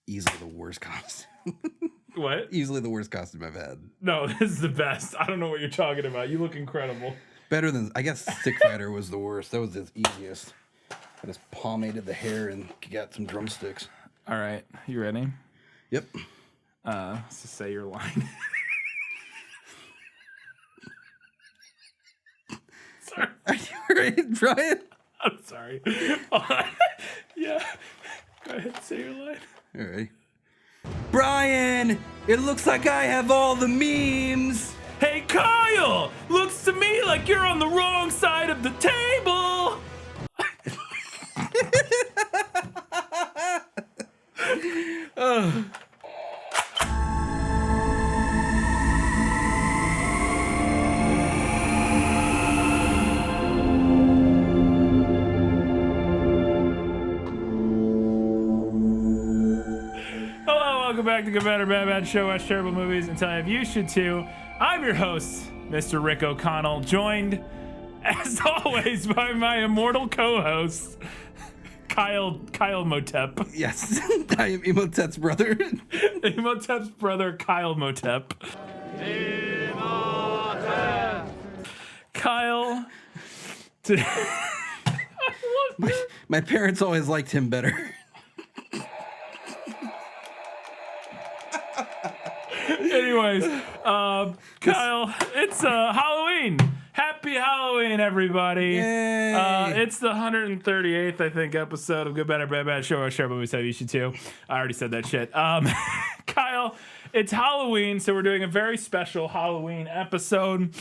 easily the worst costume. What? Easily the worst costume I've had. No, this is the best. I don't know what you're talking about. You look incredible. Better than, I guess Stick Fighter was the worst. That was the easiest. I just pomaded the hair and got some drumsticks. All right. You ready? Yep. Let's just say your line. Sorry. Are you ready, Brian? I'm sorry. Yeah. Go ahead, say your line. All right. Brian, it looks like I have all the memes. Hey, Kyle! Looks to me like you're on the wrong side of the table! Welcome back to Good Bad Show, watch terrible movies and tell you should too. I'm your host, Mr. Rick O'Connell, joined, as always, by my immortal co-host, Kyle Motep. Yes, I am Emotep's brother. Emotep's brother, Kyle Motep. Emotep. Kyle, my parents always liked him better. Anyways, Kyle, it's Halloween. Happy Halloween, everybody. Yay. It's the 138th, I think, episode of Good Bad Show, watch terrible movies, you should too. I already said that shit. Kyle, it's Halloween, so we're doing a very special Halloween episode.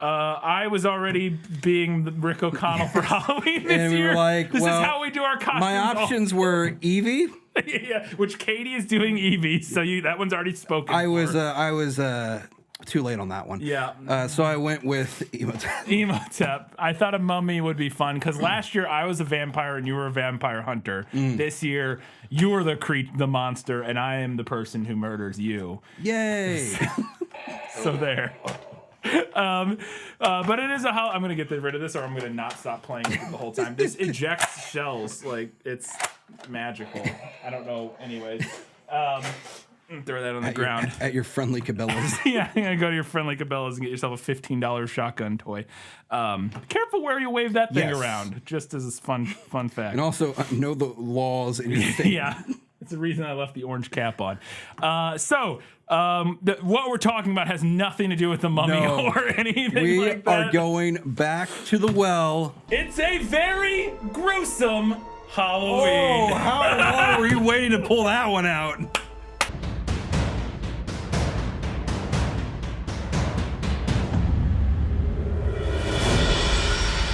I was already being Rick O'Connell for Halloween this and we year. were like, this well, is how we do our costumes. My options were Evie. Yeah, which Katie is doing Evie, so that one's already spoken. I was too late on that one. Yeah. So I went with Emotep. Emotep. I thought a mummy would be fun because last year I was a vampire and you were a vampire hunter. This year you are the monster and I am the person who murders you. Yay! So there. But it is I'm gonna get rid of this, or I'm gonna not stop playing it the whole time. This ejects shells like it's magical. I don't know. Anyways, throw that on the ground at your friendly Cabela's. Yeah, you're gonna go to your friendly Cabela's and get yourself a $15 shotgun toy. Careful where you wave that thing around. Just as a fun fact. And also know the laws in your state. Yeah. It's the reason I left the orange cap on. What we're talking about has nothing to do with the mummy or anything like that. We are going back to the well. It's a very gruesome Halloween. Oh, how long were you waiting to pull that one out?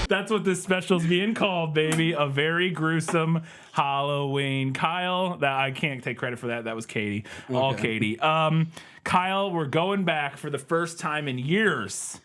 That's what this special's being called, baby. A very gruesome Halloween. Kyle, that I can't take credit for that. That was Katie. Okay. All Katie. Kyle, we're going back for the first time in years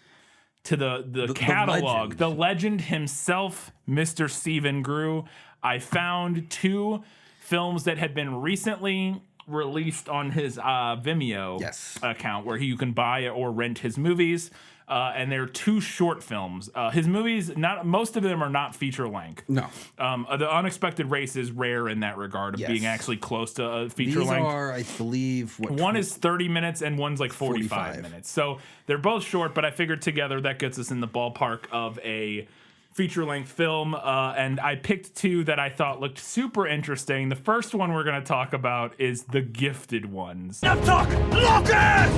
to the catalog. The legend himself, Mr. Stephen Groo. I found 2 films that had been recently released on his Vimeo account where you can buy or rent his movies. And they're 2 short films. His movies, most of them are not feature length. No. The Unexpected Race is rare in that regard of being actually close to a feature length. These are, I believe, one is 30 minutes and one's like 45 minutes. So they're both short, but I figured together that gets us in the ballpark of a feature-length film, and I picked 2 that I thought looked super interesting. The first one we're going to talk about is The Gifted Ones. Enough talk! Lucas!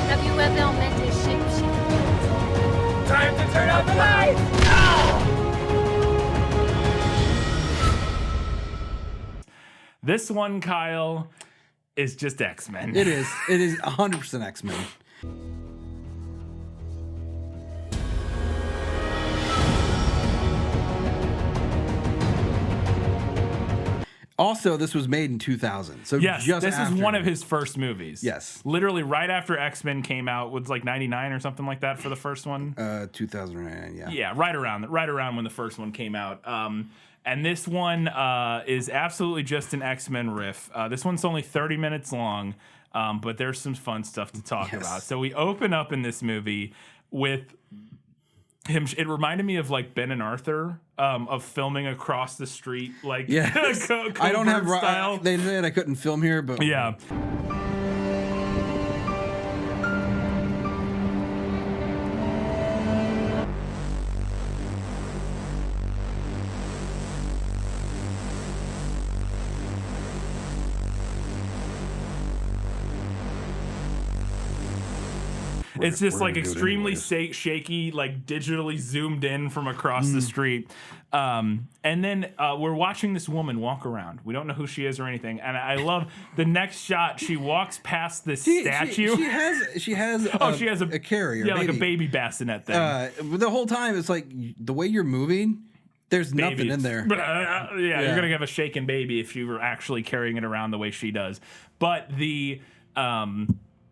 Have you ever met a shapeshifter? Time to turn out the lights! This one, Kyle, is just X-Men. It is 100% X-Men. Also, this was made in 2000. So yes, just this after. is one of his first movies. Yes. Literally right after X-Men came out, was like 99 or something like that for the first one. 2009, yeah. Yeah, right around when the first one came out. And this one is absolutely just an X-Men riff. This one's only 30 minutes long, but there's some fun stuff to talk about. So we open up in this movie with It reminded me of like Ben and Arthur, of filming across the street, like I don't have style. They said I couldn't film here, but Yeah. It's just like extremely shaky, like digitally zoomed in from across the street. And then we're watching this woman walk around. We don't know who she is or anything. And I love the next shot. She walks past this statue. She has a carrier. Yeah, like a baby bassinet thing. The whole time, it's like the way you're moving, there's nothing in there. You're going to have a shaken baby if you were actually carrying it around the way she does. But the...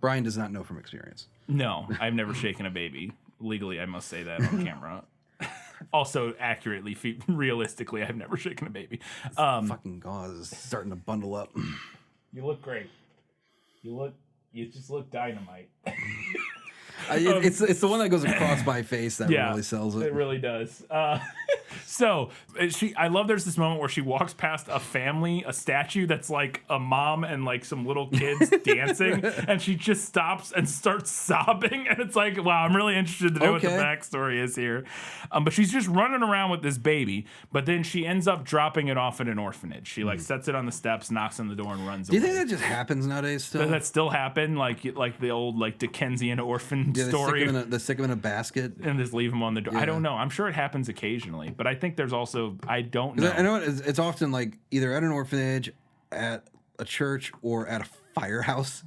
Brian does not know from experience. No, I've never shaken a baby. Legally, I must say that on camera. Also, accurately, realistically, I've never shaken a baby. Fucking gauze is starting to bundle up. You look great. You just look dynamite. It's the one that goes across my face that really sells it. It really does. So I love there's this moment where she walks past a statue that's like a mom and like some little kids dancing, and she just stops and starts sobbing, and it's like, wow, I'm really interested to know what the backstory is here. But she's just running around with this baby, but then she ends up dropping it off at an orphanage. She like sets it on the steps, knocks on the door, and runs away. Do you think that just happens nowadays still? Does that still happen? Like the old like Dickensian orphan story? They stick him in a basket and just leave him on the door. I don't know. I'm sure it happens occasionally, but I think there's also, I don't know. I know it's often like either at an orphanage, at a church, or at a firehouse.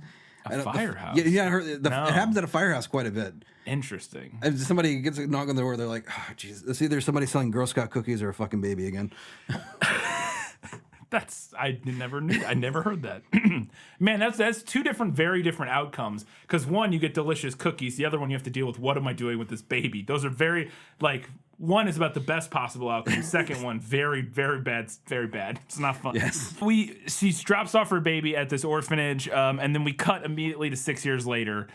Firehouse? Yeah, I heard it happens at a firehouse quite a bit. Interesting. And somebody gets a knock on the door, they're like, oh, jeez, it's either somebody selling Girl Scout cookies or a fucking baby again. I never heard that. Man, that's two very different outcomes. Because one, you get delicious cookies. The other one, you have to deal with, what am I doing with this baby? Those are very, like, one is about the best possible outcome. The second one, very, very bad. Very bad. It's not fun. Yes. She drops off her baby at this orphanage, and then we cut immediately to 6 years later.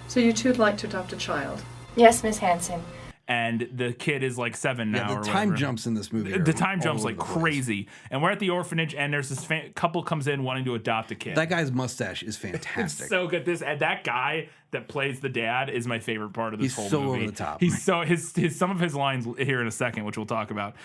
So you two'd like to adopt a child? Yes, Miss Hanson. And the kid is like 7 now. The time jumps in this movie. The time jumps like crazy. And we're at the orphanage, and there's this couple comes in wanting to adopt a kid. That guy's mustache is fantastic. It's so good. That guy that plays the dad is my favorite part of this whole movie. He's so over the top. He's so his some of his lines here in a second, which we'll talk about.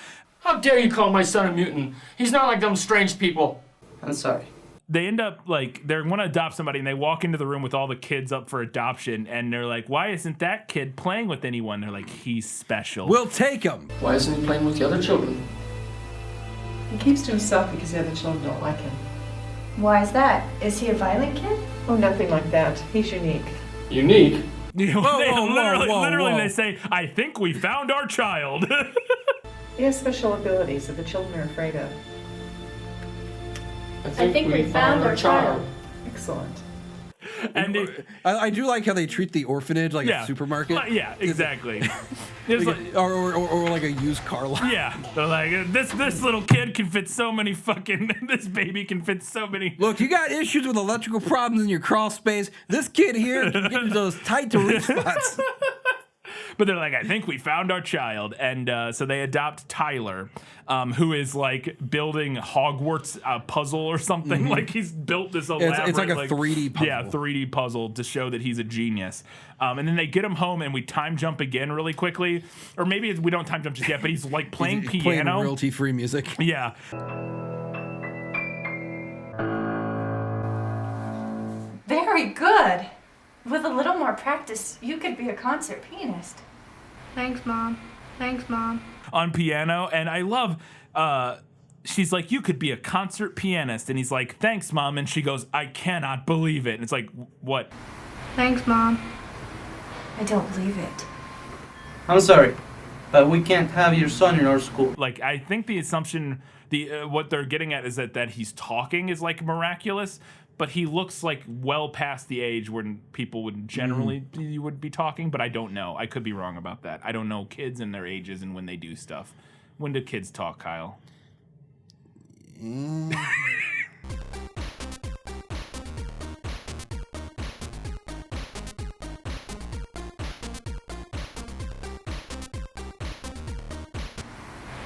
How dare you call my son a mutant? He's not like them strange people. I'm sorry. They end up like they want to adopt somebody, and they walk into the room with all the kids up for adoption, and they're like, "Why isn't that kid playing with anyone?" They're like, "He's special. We'll take him." Why isn't he playing with the other children? He keeps to himself because the other children don't like him. Why is that? Is he a violent kid? Oh, nothing like that. He's unique. Unique? Literally, they say, "I think we found our child." He has special abilities that the children are afraid of. I think we found our child. Excellent. And I do like how they treat the orphanage like a supermarket. Yeah, exactly. or like a used car lot. Yeah, they're like, this little kid can fit so many this baby can fit so many. Look, you got issues with electrical problems in your crawl space. This kid here can get into those tight to reach spots. But they're like, I think we found our child. And so they adopt Tyler, who is like building Hogwarts puzzle or something. Mm-hmm. Like he's built this elaborate... It's like a 3D puzzle. Yeah, 3D puzzle to show that he's a genius. And then they get him home, and we time jump again really quickly. Or maybe we don't time jump just yet, but he's like playing piano. Playing royalty-free music. Yeah. Very good. With a little more practice, you could be a concert pianist. Thanks, Mom. Thanks, Mom. On piano, and I love, she's like, you could be a concert pianist, and he's like, thanks, Mom, and she goes, I cannot believe it. And it's like, what? Thanks, Mom. I don't believe it. I'm sorry, but we can't have your son in our school. Like, I think the assumption, what they're getting at is that he's talking is like miraculous, but he looks like well past the age when people would generally you would be talking, but I don't know. I could be wrong about that. I don't know kids and their ages and when they do stuff. When do kids talk, Kyle?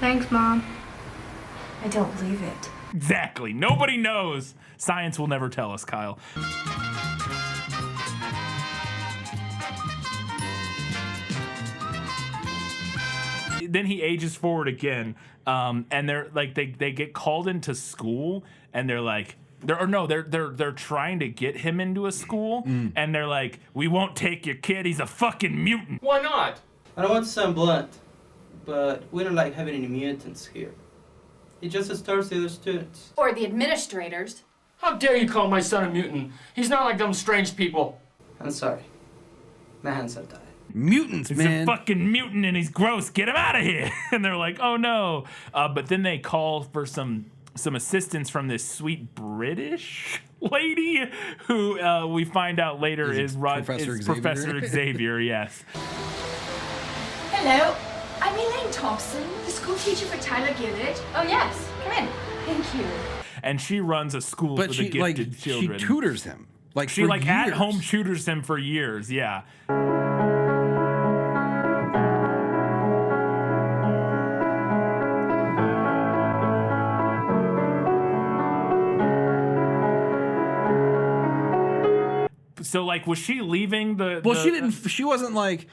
Thanks, Mom. I don't believe it. Exactly. Nobody knows. Science will never tell us, Kyle. Then he ages forward again, and they're like they get called into school, and they're like they're trying to get him into a school, and they're like, we won't take your kid. He's a fucking mutant. Why not? I don't want to sound blunt, but we don't like having any mutants here. It just disturbs the other students. Or the administrators. How dare you call my son a mutant? He's not like them strange people. I'm sorry. My hands are tied. Mutants, He's man. a fucking mutant and he's gross. Get him out of here. And they're like, oh no. But then they call for some assistance from this sweet British lady who we find out later is Professor Xavier? Professor Xavier, yes. Hello. I'm Elaine Thompson, the school teacher for Tyler Gillett. Oh yes, come in. Thank you. And she runs a school But for she the gifted children. she tutors him. Like She for like years. at home tutors him for years, yeah. So like, was she leaving the? Well, she didn't. She wasn't like,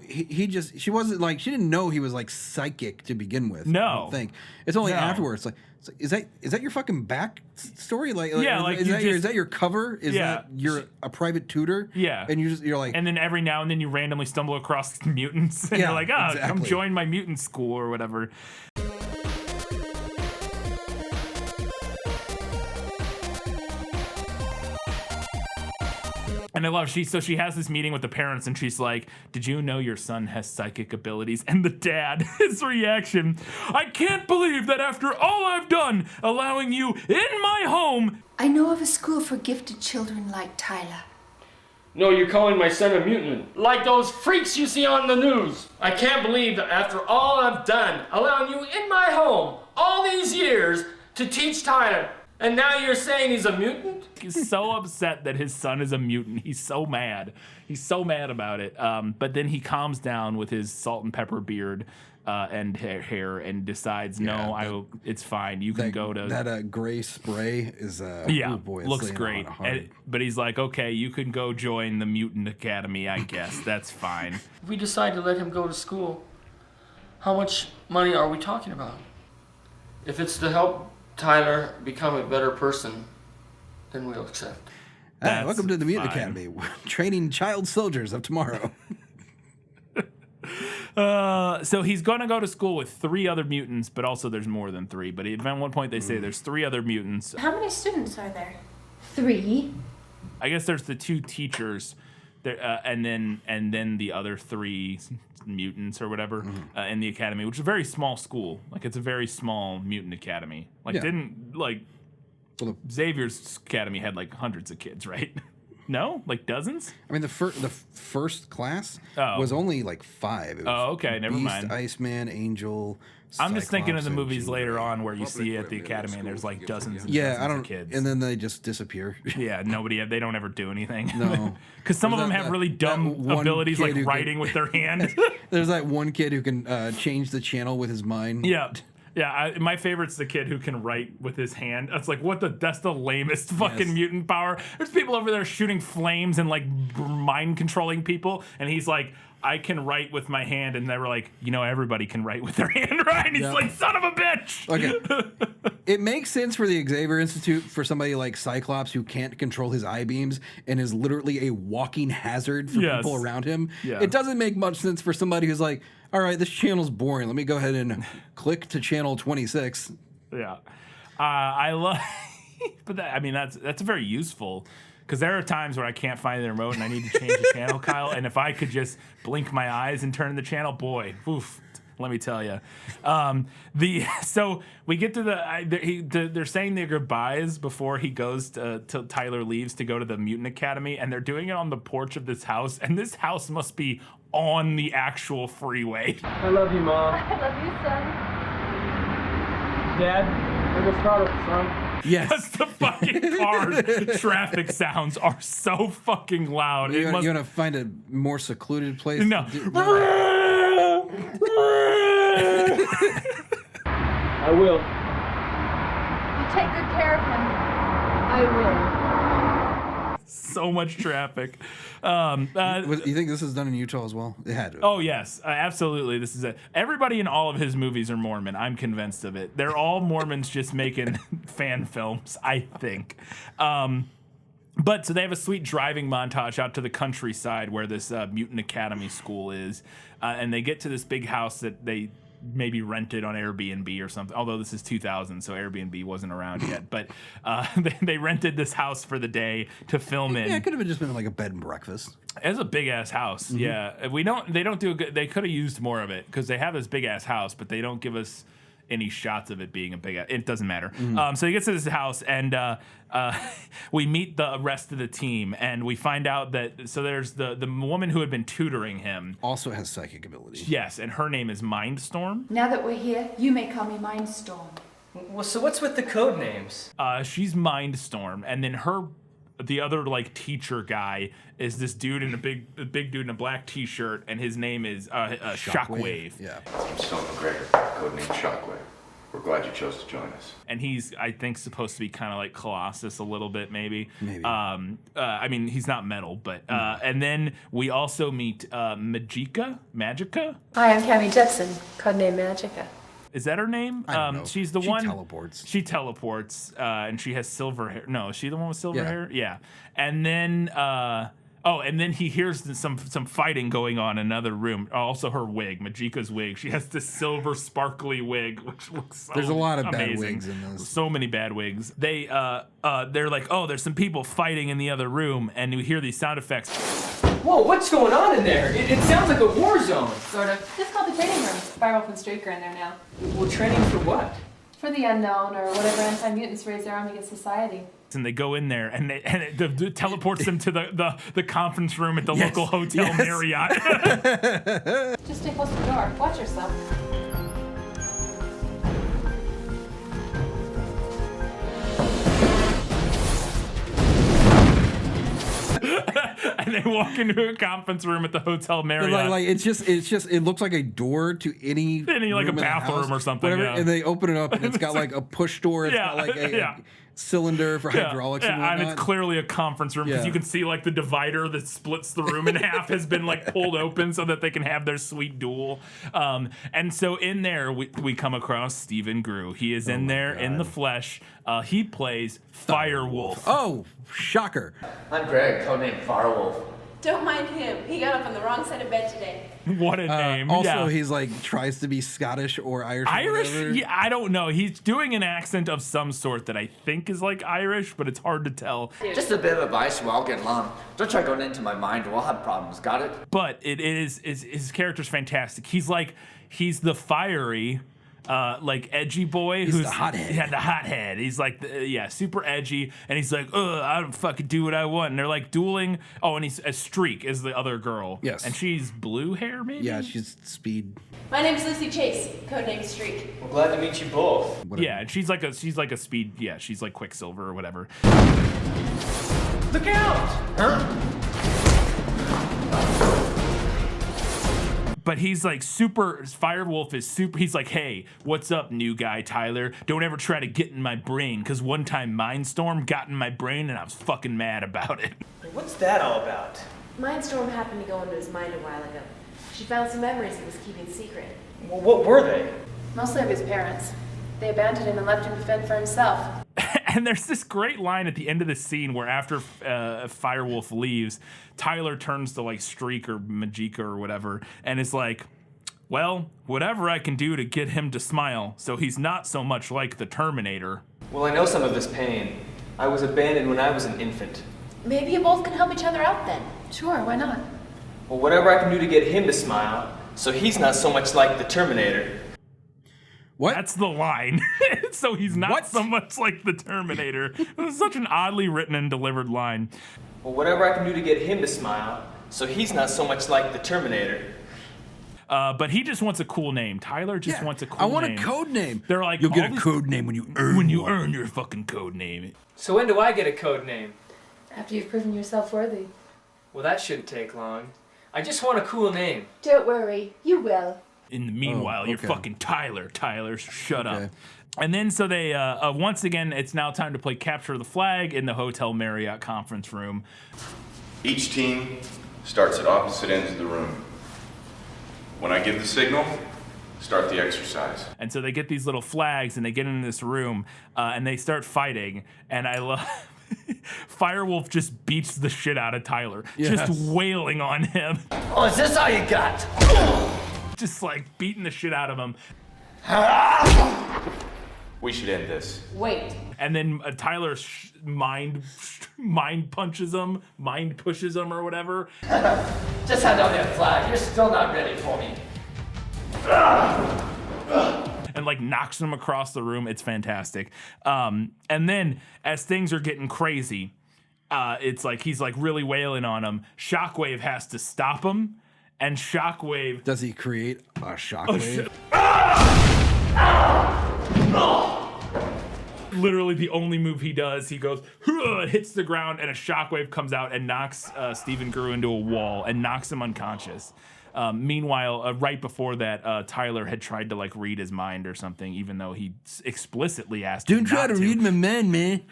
he just. She wasn't like. She didn't know he was like psychic to begin with. No. I don't think it's only No. afterwards. Like, is that your fucking back story? Like Yeah, like you is just- that your cover? Is Yeah. that you're a private tutor? Yeah. and you're like, And then every now and then you randomly stumble across mutants, and Yeah, you're like, come exactly. join my mutant school or whatever. And I love she has this meeting with the parents, and she's like, did you know your son has psychic abilities? And the dad, his reaction, I can't believe that after all I've done, allowing you in my home. I know of a school for gifted children like Tyler. No, you're calling my son a mutant. Like those freaks you see on the news. I can't believe that after all I've done, allowing you in my home all these years to teach Tyler, and now you're saying he's a mutant? He's so upset that his son is a mutant. He's so mad. He's so mad about it. But then he calms down with his salt and pepper beard and hair and decides, it's fine. You can go to that gray spray is yeah, oh boy, it's looks laying great. on hard. But he's like, okay, you can go join the Mutant Academy, I guess. That's fine. If we decide to let him go to school, how much money are we talking about? If it's to help Tyler become a better person, then we'll accept. Hi, welcome to the Mutant fine. Academy, training child soldiers of tomorrow. So he's going to go to school with 3 other mutants, but also there's more than 3. But at one point they say there's 3 other mutants. How many students are there? 3. I guess there's the 2 teachers, there, and then the other 3 mutants or whatever in the academy, which is a very small school. Like it's a very small mutant academy. Like Well, Xavier's academy had like hundreds of kids, right? No, like dozens. I mean, the first class Oh. was only like 5. It was Oh, okay, never Beast, mind. Iceman, Angel. I'm just thinking of Cyclops, the and movies Jean later Grey. on where you see at the academy and there's like dozens and Yeah, dozens I don't. of kids. And then they just disappear. Yeah, they don't ever do anything. No. Because some of There's them that- have really that dumb one abilities kid like who writing can- with their hand. There's that one kid who can change the channel with his mind. Yeah. Yeah, my favorite's the kid who can write with his hand. That's like, that's the lamest fucking Yes. mutant power. There's people over there shooting flames and like mind controlling people, and he's like, I can write with my hand, and they were like, everybody can write with their hand, right? And he's Yeah. like, son of a bitch. Okay. It makes sense for the Xavier Institute for somebody like Cyclops who can't control his eye beams and is literally a walking hazard for Yes. people around him. Yeah. It doesn't make much sense for somebody who's like, all right, this channel's boring. Let me go ahead and click to channel 26. Yeah, I love, but that's very useful because there are times where I can't find the remote and I need to change the channel, Kyle. And if I could just blink my eyes and turn the channel, boy, oof. Let me tell you, so we get to they're saying their goodbyes before he goes till Tyler leaves to go to the Mutant Academy, and they're doing it on the porch of this house, and this house must be on the actual freeway. I love you, Mom. I love you, son. Dad, we're gonna start it, son. Yes. Because the fucking car traffic sounds are so fucking loud. You want to find a more secluded place? No. to do- I will. You take good care of him. I will. So much traffic. You think this is done in Utah as well? It had to. Oh yes, absolutely. This is it. Everybody in all of his movies are Mormon. I'm convinced of it. They're all Mormons just making fan films, I think. But so they have a sweet driving montage out to the countryside where this mutant academy school is, and they get to this big house that they maybe rented on Airbnb or something. Although this is 2000, so Airbnb wasn't around yet. But they rented this house for the day to film in. Yeah, it could have just been like a bed and breakfast. It's a big ass house. Yeah, they don't do a good. They could have used more of it because they have this big ass house, but they don't give us any shots of it being a big. It doesn't matter. So he gets to this house and we meet the rest of the team and we find out that there's the woman who had been tutoring him Also has psychic ability. Yes, and her name is Mindstorm. Now that we're here, you may call me Mindstorm. Well, so what's with the code names? She's Mindstorm, and then the other like teacher guy is this dude in a big dude in a black t-shirt, and his name is Shockwave. Yeah. I'm Stone McGregor, codename Shockwave. We're glad you chose to join us. And he's, I think, supposed to be kind of like Colossus a little bit, maybe. Maybe. I mean, he's not metal, but and then we also meet Magica. Hi, I'm Cammie Jetson, codename Magica. Is that her name? I don't know. She's the She one. teleports. She teleports, and she has silver hair. No, is she the one with silver Yeah. hair? Yeah. And then, and then he hears some fighting going on in another room. Also, her wig, Magica's wig. She has this silver sparkly wig, which looks so There's a lot of bad amazing. wigs in this. So many bad wigs. They're like, oh, there's some people fighting in the other room, and you hear these sound effects. Whoa, what's going on in there? It sounds like a war zone. Sort of. It's called the training room. Spiral and Streak are in there now. We're training for what? For the unknown, or whatever anti-mutants raise their arm against society. And they go in there, and it teleports them to the conference room at the local hotel Marriott. Just stay close to the door. Watch yourself. And they walk into a conference room at the hotel Marriott. Like it looks like a door to any like room a in the bathroom house, or something, whatever, yeah. and they open it up and it's got like a push door. It's got like a cylinder for hydraulics and whatnot. and it's clearly a conference room because you can see like the divider that splits the room in half has been like pulled open so that they can have their sweet duel. And so in there we come across Stephen Groo. He is in there in the flesh. He plays Firewolf. Oh, shocker! I'm Greg, codename Firewolf. Don't mind him. He got up on the wrong side of bed today. What a name! Also, he's like tries to be Scottish or Irish. Irish? Yeah, I don't know. He's doing an accent of some sort that I think is like Irish, but it's hard to tell. Just a bit of advice, we'll all get along. Don't try going into my mind, we'll have problems, got it? But his character's fantastic. He's the fiery, like edgy boy He's who's the hothead. Yeah, the hothead. He's like super edgy, and he's like, I don't fucking do what I want. And they're like dueling. Oh, and he's a Streak is the other girl. Yes, and she's blue hair, maybe. Yeah, she's speed. My name's Lucy Chase, codename Streak. Well, glad to meet you both. Yeah, and she's like a speed. Yeah, she's like Quicksilver or whatever. Look out! Huh? But he's like super. Firewolf is super. He's like, hey, what's up, new guy Tyler? Don't ever try to get in my brain, because one time Mindstorm got in my brain and I was fucking mad about it. What's that all about? Mindstorm happened to go into his mind a while ago. She found some memories he was keeping secret. Well, what were they? Mostly of his parents. They abandoned him and left him to fend for himself. And there's this great line at the end of the scene where after Firewolf leaves, Tyler turns to like Streak or Magica or whatever and is like, well, whatever I can do to get him to smile so he's not so much like the Terminator. Well, I know some of his pain. I was abandoned when I was an infant. Maybe you both can help each other out then. Sure, why not? Well, whatever I can do to get him to smile so he's not so much like the Terminator. What? That's the line. So he's not so much like the Terminator. It was such an oddly written and delivered line. Well, whatever I can do to get him to smile so he's not so much like the Terminator. But he just wants a cool name. Tyler just wants a cool name. I want a code name. They're like, you'll get a code name when you earn your fucking code name. So when do I get a code name? After you've proven yourself worthy. Well, that shouldn't take long. I just want a cool name. Don't worry, you will. In the meanwhile, you're okay. fucking Tyler. Tyler, shut up. And then so they, once again, it's now time to play Capture the Flag in the Hotel Marriott conference room. Each team starts at opposite ends of the room. When I give the signal, start the exercise. And so they get these little flags and they get into this room and they start fighting. And I love Firewolf just beats the shit out of Tyler, just wailing on him. Oh, is this all you got? Just like beating the shit out of him. We should end this. Wait. And then Tyler mind pushes him or whatever. Just hand out that flag. You're still not ready for me. And like knocks him across the room. It's fantastic. And then as things are getting crazy, it's like he's like really wailing on him. Shockwave has to stop him. And Shockwave... Does he create a shockwave? Literally the only move he does, he goes, hits the ground, and a shockwave comes out and knocks Stephen Grew into a wall and knocks him unconscious. Meanwhile, right before that, Tyler had tried to like read his mind or something, even though he explicitly asked him Don't try to read my mind, man.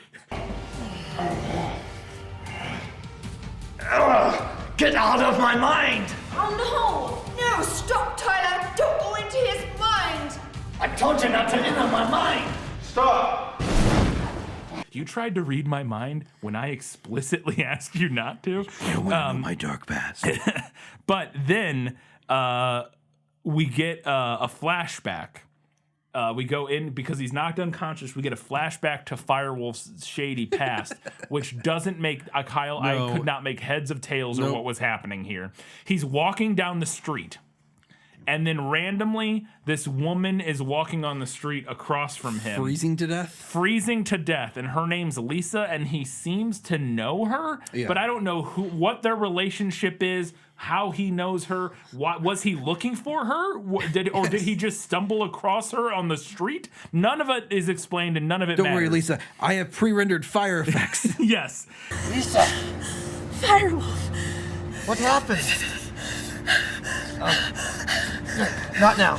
Get out of my mind! Oh no! No, stop, Tyler! Don't go into his mind! I told you not to enter my mind! Stop! You tried to read my mind when I explicitly asked you not to. You want to know my dark past. But then we get a flashback. We go in, because he's knocked unconscious, we get a flashback to Firewolf's shady past, which doesn't make, Kyle, I could not make heads of tails or what was happening here. He's walking down the street, and then randomly, this woman is walking on the street across from him. Freezing to death? Freezing to death, and her name's Lisa, and he seems to know her, but I don't know what their relationship is, how he knows her. Was he looking for her? Did he just stumble across her on the street? None of it is explained, and none of it matters. Don't worry, Lisa. I have pre-rendered fire effects. Yes. Lisa! Firewolf! What happened? Not now.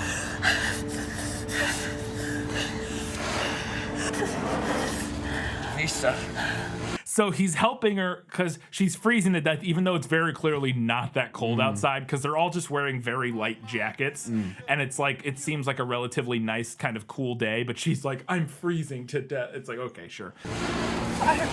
Lisa. So he's helping her because she's freezing to death, even though it's very clearly not that cold outside, because they're all just wearing very light jackets. And it's like, it seems like a relatively nice kind of cool day, but she's like, I'm freezing to death. It's like, okay, sure. I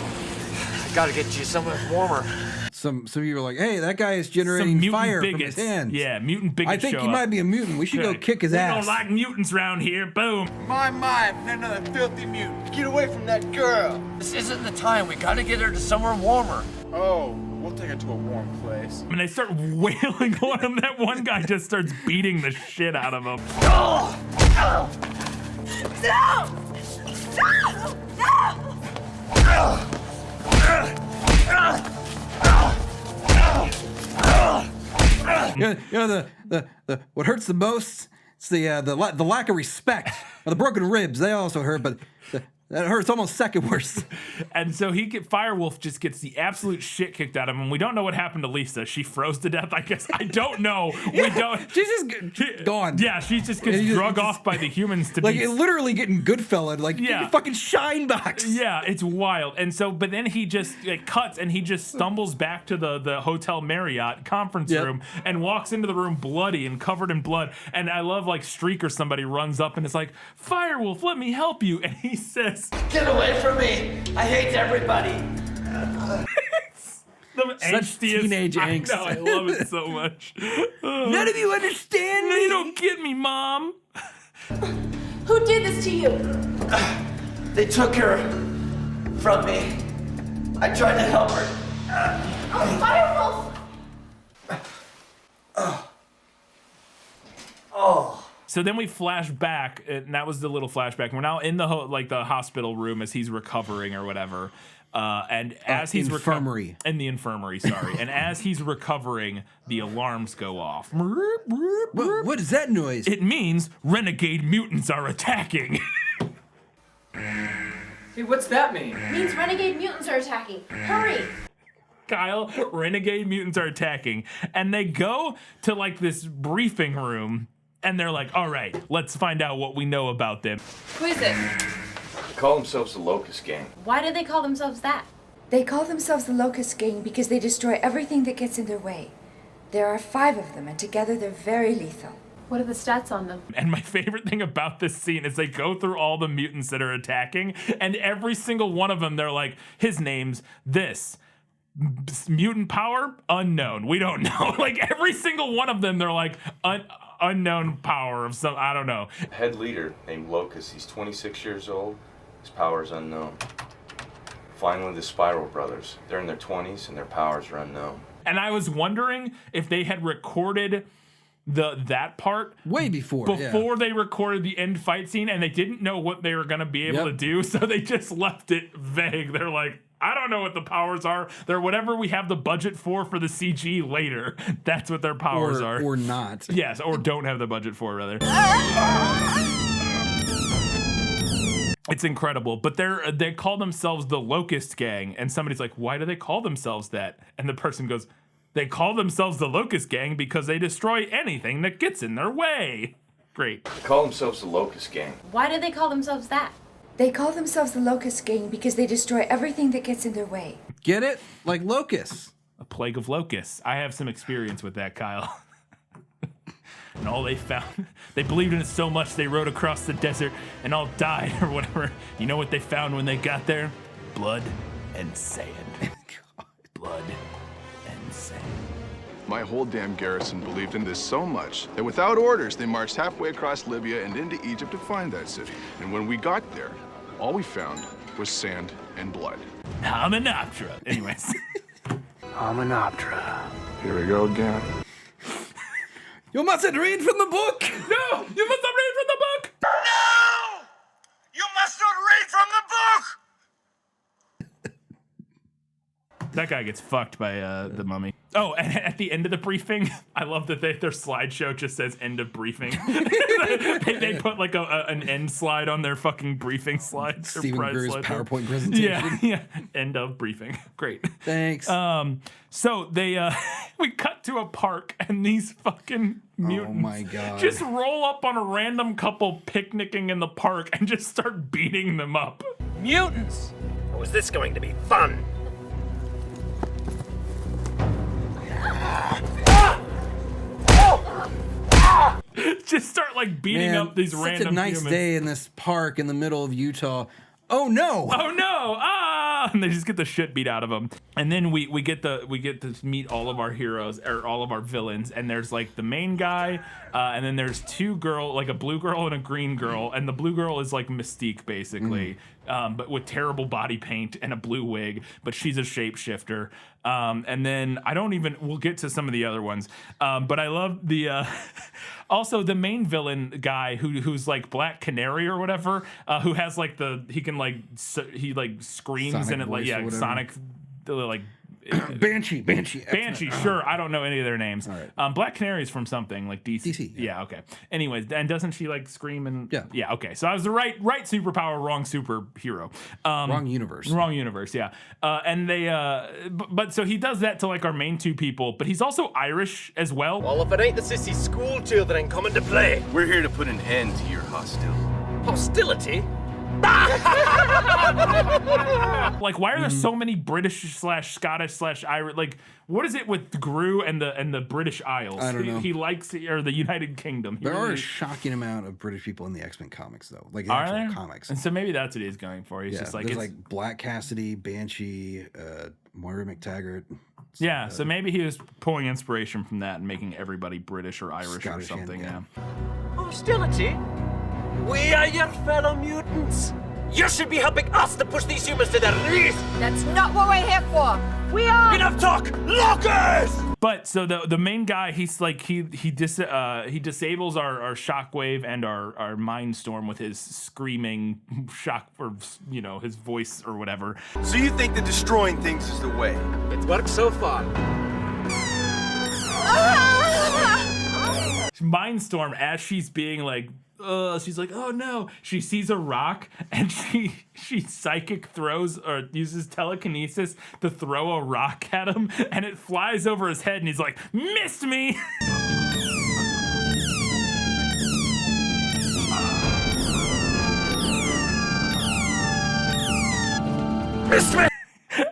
gotta get you somewhere warmer. Some of you are like, hey, that guy is generating fire from his hands. Yeah, mutant bigots. I think he might be a mutant. We should go kick his ass. We don't like mutants around here. Boom. My mind, another filthy mutant. Get away from that girl. This isn't the time. We gotta get her to somewhere warmer. Oh, we'll take her to a warm place. And they start wailing on him. That one guy just starts beating the shit out of him. No! No! No! You know the what hurts the most? It's the lack of respect. Well, the broken ribs, they also hurt, but that hurts almost second worse. And so Firewolf just gets the absolute shit kicked out of him. We don't know what happened to Lisa. She froze to death, I guess. I don't know. We don't. She's just gone. Yeah, she just gets drug off by the humans to like be literally getting Goodfella, like fucking shine box. Yeah, it's wild. And so, but then he just cuts and he just stumbles back to the Hotel Marriott conference room and walks into the room bloody and covered in blood. And I love like Streak or somebody runs up and is like, Firewolf, let me help you. And he says, get away from me! I hate everybody! Such teenage angst. I know, I love it so much. None of you understand me! They don't get me, Mom! Who did this to you? They took her from me. I tried to help her. Oh, Firewolf! Oh. So then we flash back, and that was the little flashback. We're now in the the hospital room as he's recovering or whatever. And as he's in the infirmary, sorry. And as he's recovering, the alarms go off. What is that noise? It means renegade mutants are attacking. Hey, what's that mean? It means renegade mutants are attacking. Hurry! Kyle, renegade mutants are attacking. And they go to like this briefing room. And they're like, all right, let's find out what we know about them. Who is it? They call themselves the Locust Gang. Why do they call themselves that? They call themselves the Locust Gang because they destroy everything that gets in their way. There are 5 of them, and together they're very lethal. What are the stats on them? And my favorite thing about this scene is they go through all the mutants that are attacking, and every single one of them, they're like, his name's this. Mutant power? Unknown. We don't know. Like, every single one of them, they're like, unknown power of some, I don't know. Head leader named Locust, he's 26 years old. His power is unknown. Finally, the Spiral Brothers. They're in their 20s and their powers are unknown. And I was wondering if they had recorded that part way before they recorded the end fight scene, and they didn't know what they were going to be able to do, so they just left it vague. They're like, I don't know what the powers are. They're whatever we have the budget for the CG later. That's what their powers are. Or not. Yes, or don't have the budget for, rather. It's incredible, but they call themselves the Locust Gang, and somebody's like, why do they call themselves that? And the person goes, they call themselves the Locust Gang because they destroy anything that gets in their way. Great. They call themselves the Locust Gang. Why do they call themselves that? They call themselves the Locust Gang because they destroy everything that gets in their way. Get it? Like locusts. A plague of locusts. I have some experience with that, Kyle. And all they found, they believed in it so much they rode across the desert and all died or whatever. You know what they found when they got there? Blood and sand. Blood and sand. My whole damn garrison believed in this so much that without orders, they marched halfway across Libya and into Egypt to find that city. And when we got there, all we found was sand and blood. Hymenoptera. Anyways. Hymenoptera. Here we go again. You mustn't read from the book! No! You must not read from the book! No! You must not read from the book! That guy gets fucked by the mummy. Oh, and at the end of the briefing, I love that their slideshow just says end of briefing. they put like an end slide on their fucking briefing slide. Stephen Grier's PowerPoint presentation. Yeah, end of briefing. Great. Thanks. So they we cut to a park and these fucking mutants oh my God. just roll up on a random couple picnicking in the park and just start beating them up. Mutants! Or was this going to be fun? Just start like beating up these random such a nice humans. day in this park in the middle of Utah. Oh no! Oh no! Ah! And they just get the shit beat out of them. And then we get to meet all of our heroes or all of our villains. And there's like the main guy, and then there's 2 girls, like a blue girl and a green girl. And the blue girl is like Mystique basically, but with terrible body paint and a blue wig. But she's a shapeshifter. And then we'll get to some of the other ones. But I love the also the main villain guy who's like Black Canary or whatever, who has like he can like he like screams Sonic and it like voice or Sonic like Banshee. Banshee, sure. I don't know any of their names. All right. Black Canary is from something like DC. DC, Yeah, okay. Anyways, and doesn't she like scream and Yeah. okay. So I was the right superpower, wrong superhero. Wrong universe. Wrong universe, yeah. And they but so he does that to like our main 2 people, but he's also Irish as well. Well, if it ain't the sissy school children coming to play. We're here to put an end to your hostility. Hostility? Like, why are there so many British/Scottish/Irish? Like, what is it with Gru and the British Isles? I don't know. He likes or the United Kingdom. There are a shocking amount of British people in the X-Men comics, though. Like the Are actual there? comics. And so maybe that's what he's going for. He's just like, there's it's, like Black Cassidy, Banshee, Moira McTaggart. yeah. So maybe he was pulling inspiration from that and making everybody British or Irish Scottish or something. and- Yeah. Hostility? We are your fellow mutants. You should be helping us to push these humans to their knees. That's not what we're here for. We are... Enough talk, lockers! But so the main guy, he's like he disables our shockwave and our mind storm with his screaming shock or his voice or whatever. So you think that destroying things is the way? It's worked so far. Mindstorm, as she's being like, she's like, oh no. She sees a rock and she psychic throws or uses telekinesis to throw a rock at him and it flies over his head and he's like, missed me.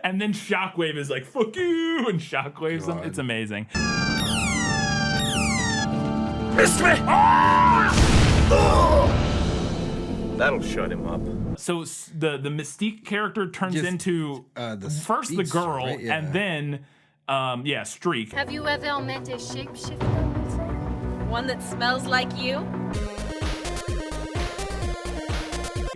And then Shockwave is like, fuck you, and shockwaves him. It's amazing. That'll shut him up. So the Mystique character turns into first the girl, right? Yeah. and then Streak. Have you ever met a shapeshifter before? One that smells like you?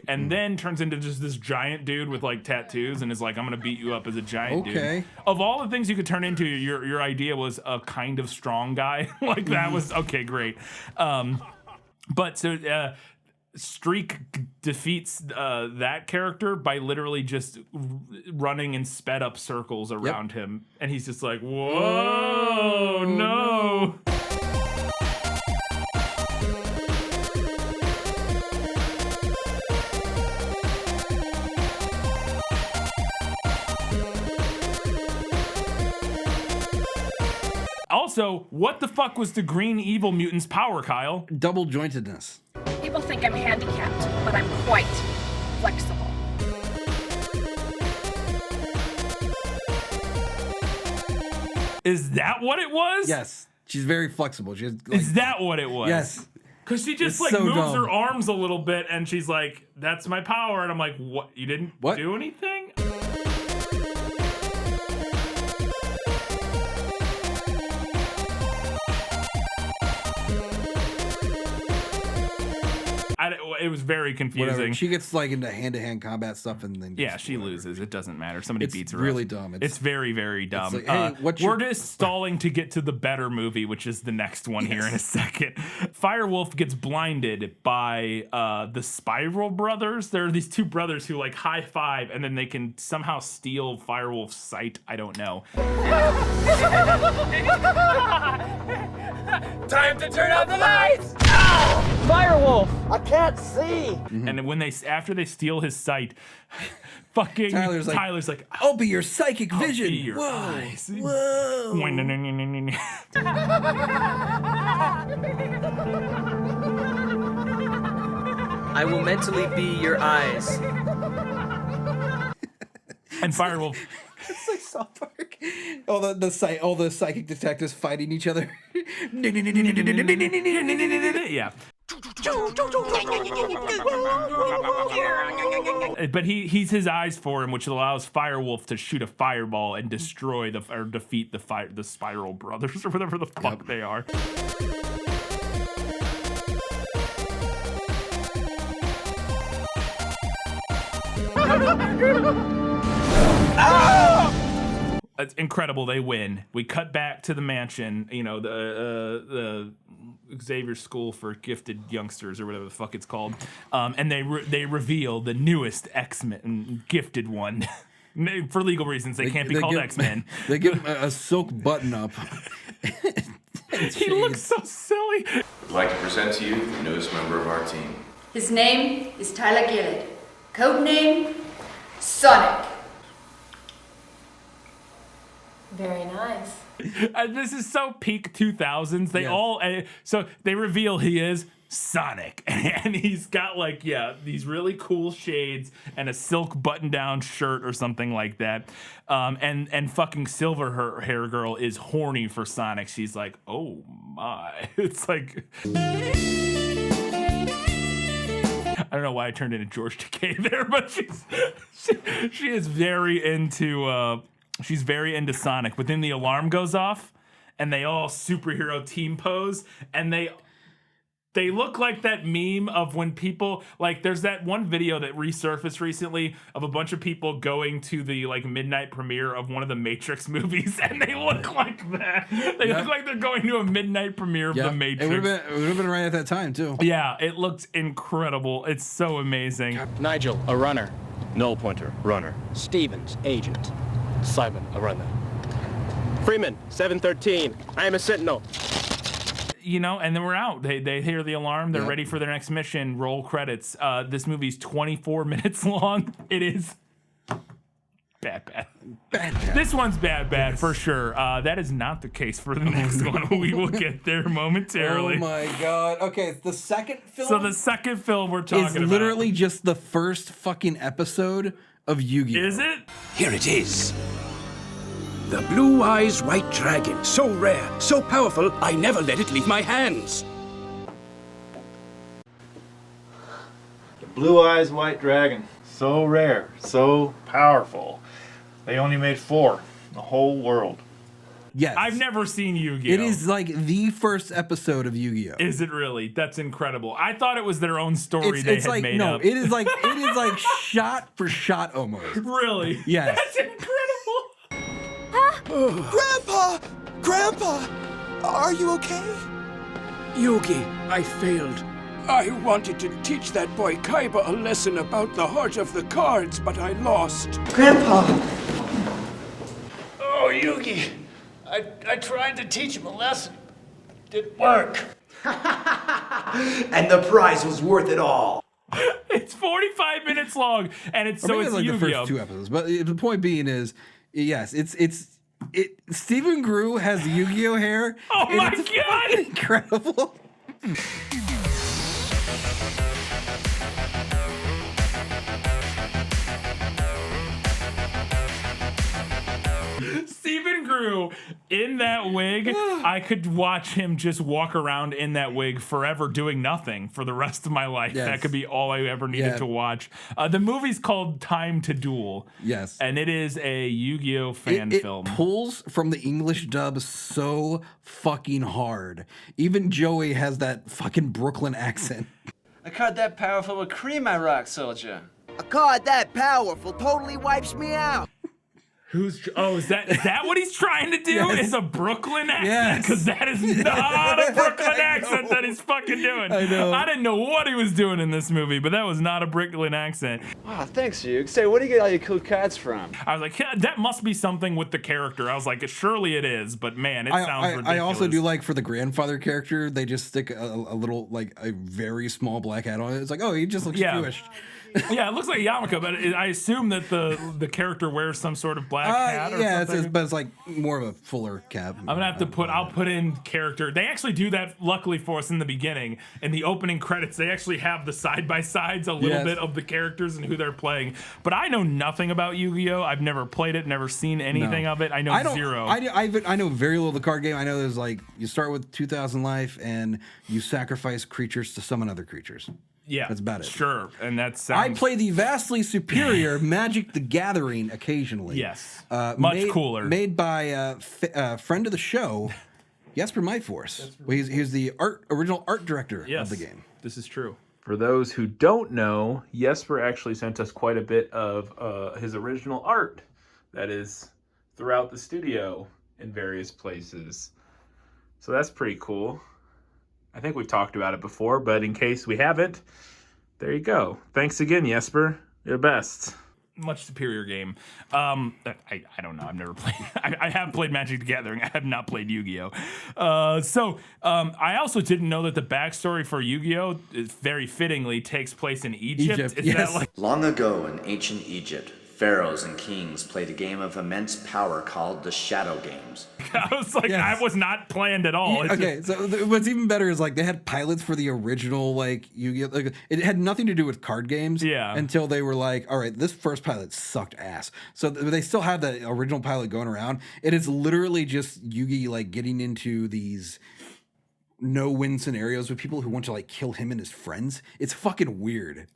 And then turns into just this giant dude with like tattoos and is like, I'm gonna beat you up as a giant dude. Of all the things you could turn into, your idea was a kind of strong guy. Like that was okay, great. But so Streak defeats that character by literally just running in sped up circles around him, and he's just like, whoa, no. Also, what the fuck was the green evil mutant's power, Kyle? Double jointedness. People think I'm handicapped, but I'm quite flexible. Is that what it was? Yes. She's very flexible. She has, like, is that what it was? Yes. Because she just It's like so moves dumb. her arms a little bit and she's like, that's my power. And I'm like, what? You didn't do anything? It was very confusing. Whatever. She gets like into hand-to-hand combat stuff, and then she loses. It doesn't matter. Somebody beats her. Really up. dumb. It's very, very dumb. Like, hey, we're just stalling to get to the better movie, which is the next one here in a second. Firewolf gets blinded by the Spiral Brothers. There are these two brothers who like high five, and then they can somehow steal Firewolf's sight. I don't know. Time to turn out the lights! Firewolf! I can't see! And when after they steal his sight, fucking Tyler's like, I'll be your psychic vision. Be your Whoa. eyes. Whoa. I will mentally be your eyes. And Firewolf. It's like South Park. All the psychic detectives fighting each other. Yeah. But he's his eyes for him, which allows Firewolf to shoot a fireball and destroy or defeat the Spiral Brothers or whatever the fuck they are. It's incredible. They win. We cut back to the mansion. You know, the Xavier School for Gifted Youngsters or whatever the fuck it's called. And they reveal the newest X-Men gifted one. For legal reasons, they can't be called X-Men. They give him a silk button-up. He looks so silly. I'd like to present to you the newest member of our team. His name is Tyler Gillett. Codename Sonic. Very nice. This is so peak 2000s. They all so they reveal he is Sonic, and he's got like these really cool shades and a silk button-down shirt or something like that. And fucking Silver Hair Girl is horny for Sonic. She's like, oh my, it's like. I don't know why I turned into George Takei there, but she is very into. She's very into Sonic, but then the alarm goes off, and they all superhero team pose, and they look like that meme of when people like. There's that one video that resurfaced recently of a bunch of people going to the like midnight premiere of one of the Matrix movies, and they look like that. They look like they're going to a midnight premiere of the Matrix. It would have been right at that time too. Yeah, it looked incredible. It's so amazing. Nigel, a runner. Null pointer, runner. Stevens, agent. Simon, a runner. Freeman, 713. I am a sentinel. You know, and then we're out. They hear the alarm. They're ready for their next mission. Roll credits. This movie's 24 minutes long. It is bad. This one's bad for sure. That is not the case for the next one. We will get there momentarily. Oh my god. Okay, the second film. So the second film we're talking is about literally just the first fucking episode of Yu-Gi-Oh. Is it? Here it is. The Blue Eyes White Dragon. So rare, so powerful, I never let it leave my hands. The Blue Eyes White Dragon. So rare, so powerful. They only made 4 in the whole world. Yes. I've never seen Yu-Gi-Oh. It is like the first episode of Yu-Gi-Oh. Is it really? That's incredible. I thought it was their own story they had like, made no, up. it is like shot for shot almost. Really? Yes. That's incredible. Grandpa! Grandpa! Are you okay? Yugi, I failed. I wanted to teach that boy Kaiba a lesson about the heart of the cards, but I lost. Grandpa! Oh, Yugi! I tried to teach him a lesson. Didn't work. And the prize was worth it all. It's 45 minutes long, and it's so it's like Yu-Gi-Oh. the first 2 episodes. But the point being is, yes, Stephen Groo has Yu-Gi-Oh hair. Oh my it's god! Incredible. Stephen Groo in that wig, I could watch him just walk around in that wig forever doing nothing for the rest of my life. Yes. That could be all I ever needed to watch. The movie's called Time to Duel. Yes. And it is a Yu-Gi-Oh fan film. It pulls from the English dub so fucking hard. Even Joey has that fucking Brooklyn accent. A card that powerful will cream my rock soldier. A card that powerful totally wipes me out. Is that what he's trying to do? Yes. Is a Brooklyn accent? Yes. Because that is not a Brooklyn accent that he's fucking doing. I know. I didn't know what he was doing in this movie, but that was not a Brooklyn accent. Ah, thanks, Hugh. Say, where do you get all your cool cards from? I was like, yeah, that must be something with the character. I was like, surely it is, but man, it sounds ridiculous. I also do like for the grandfather character, they just stick a little, like a very small black hat on it. It's like, oh, he just looks Jewish. Yeah, it looks like Yamaka, but I assume that the character wears some sort of black hat or something. But it's like more of a fuller cap. I'm gonna have to I'll put in character. They actually do that, luckily for us, in the beginning. In the opening credits, they actually have the side-by-sides, a little bit of the characters and who they're playing. But I know nothing about Yu-Gi-Oh! I've never played it, never seen anything of it. I know zero. I know very little of the card game. I know there's like, you start with 2,000 life and you sacrifice creatures to summon other creatures. Yeah, that's about it. Sure, and that's. I play the vastly superior Magic the Gathering occasionally. Yes, much cooler. Made by a friend of the show, Jesper Myforce. Well, he's the original art director of the game. This is true. For those who don't know, Jesper actually sent us quite a bit of his original art that is throughout the studio in various places. So that's pretty cool. I think we've talked about it before, but in case we haven't, there you go. Thanks again, Jesper. You're the best. Much superior game. I don't know. I've never played. I have played Magic the Gathering. I have not played Yu-Gi-Oh. I also didn't know that the backstory for Yu-Gi-Oh, very fittingly, takes place in Egypt. Is that like... Long ago in ancient Egypt, pharaohs and kings played a game of immense power called the Shadow Games. I was like, I was not planned at all. So what's even better is like they had pilots for the original like Yu-Gi-Oh. Like, it had nothing to do with card games. Yeah. Until they were like, all right, this first pilot sucked ass. So they still have that original pilot going around. It is literally just Yugi like getting into these no-win scenarios with people who want to like kill him and his friends. It's fucking weird.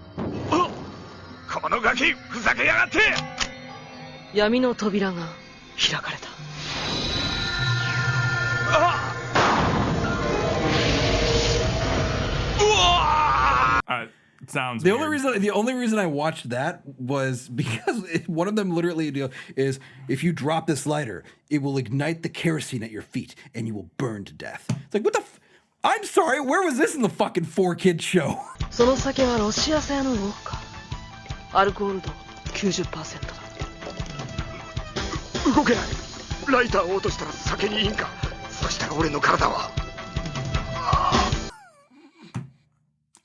このガキふざけやがって闇の扉が開かれた It sounds the weird. only reason I watched that was because one of them literally is if you drop this lighter, it will ignite the kerosene at your feet and you will burn to death. It's like, what the I'm sorry, where was this in the fucking 4-Kids show? その酒はロシア製のウォッカアルコール度 90% だ動けないライターを落としたら酒に引火そしたら俺の体は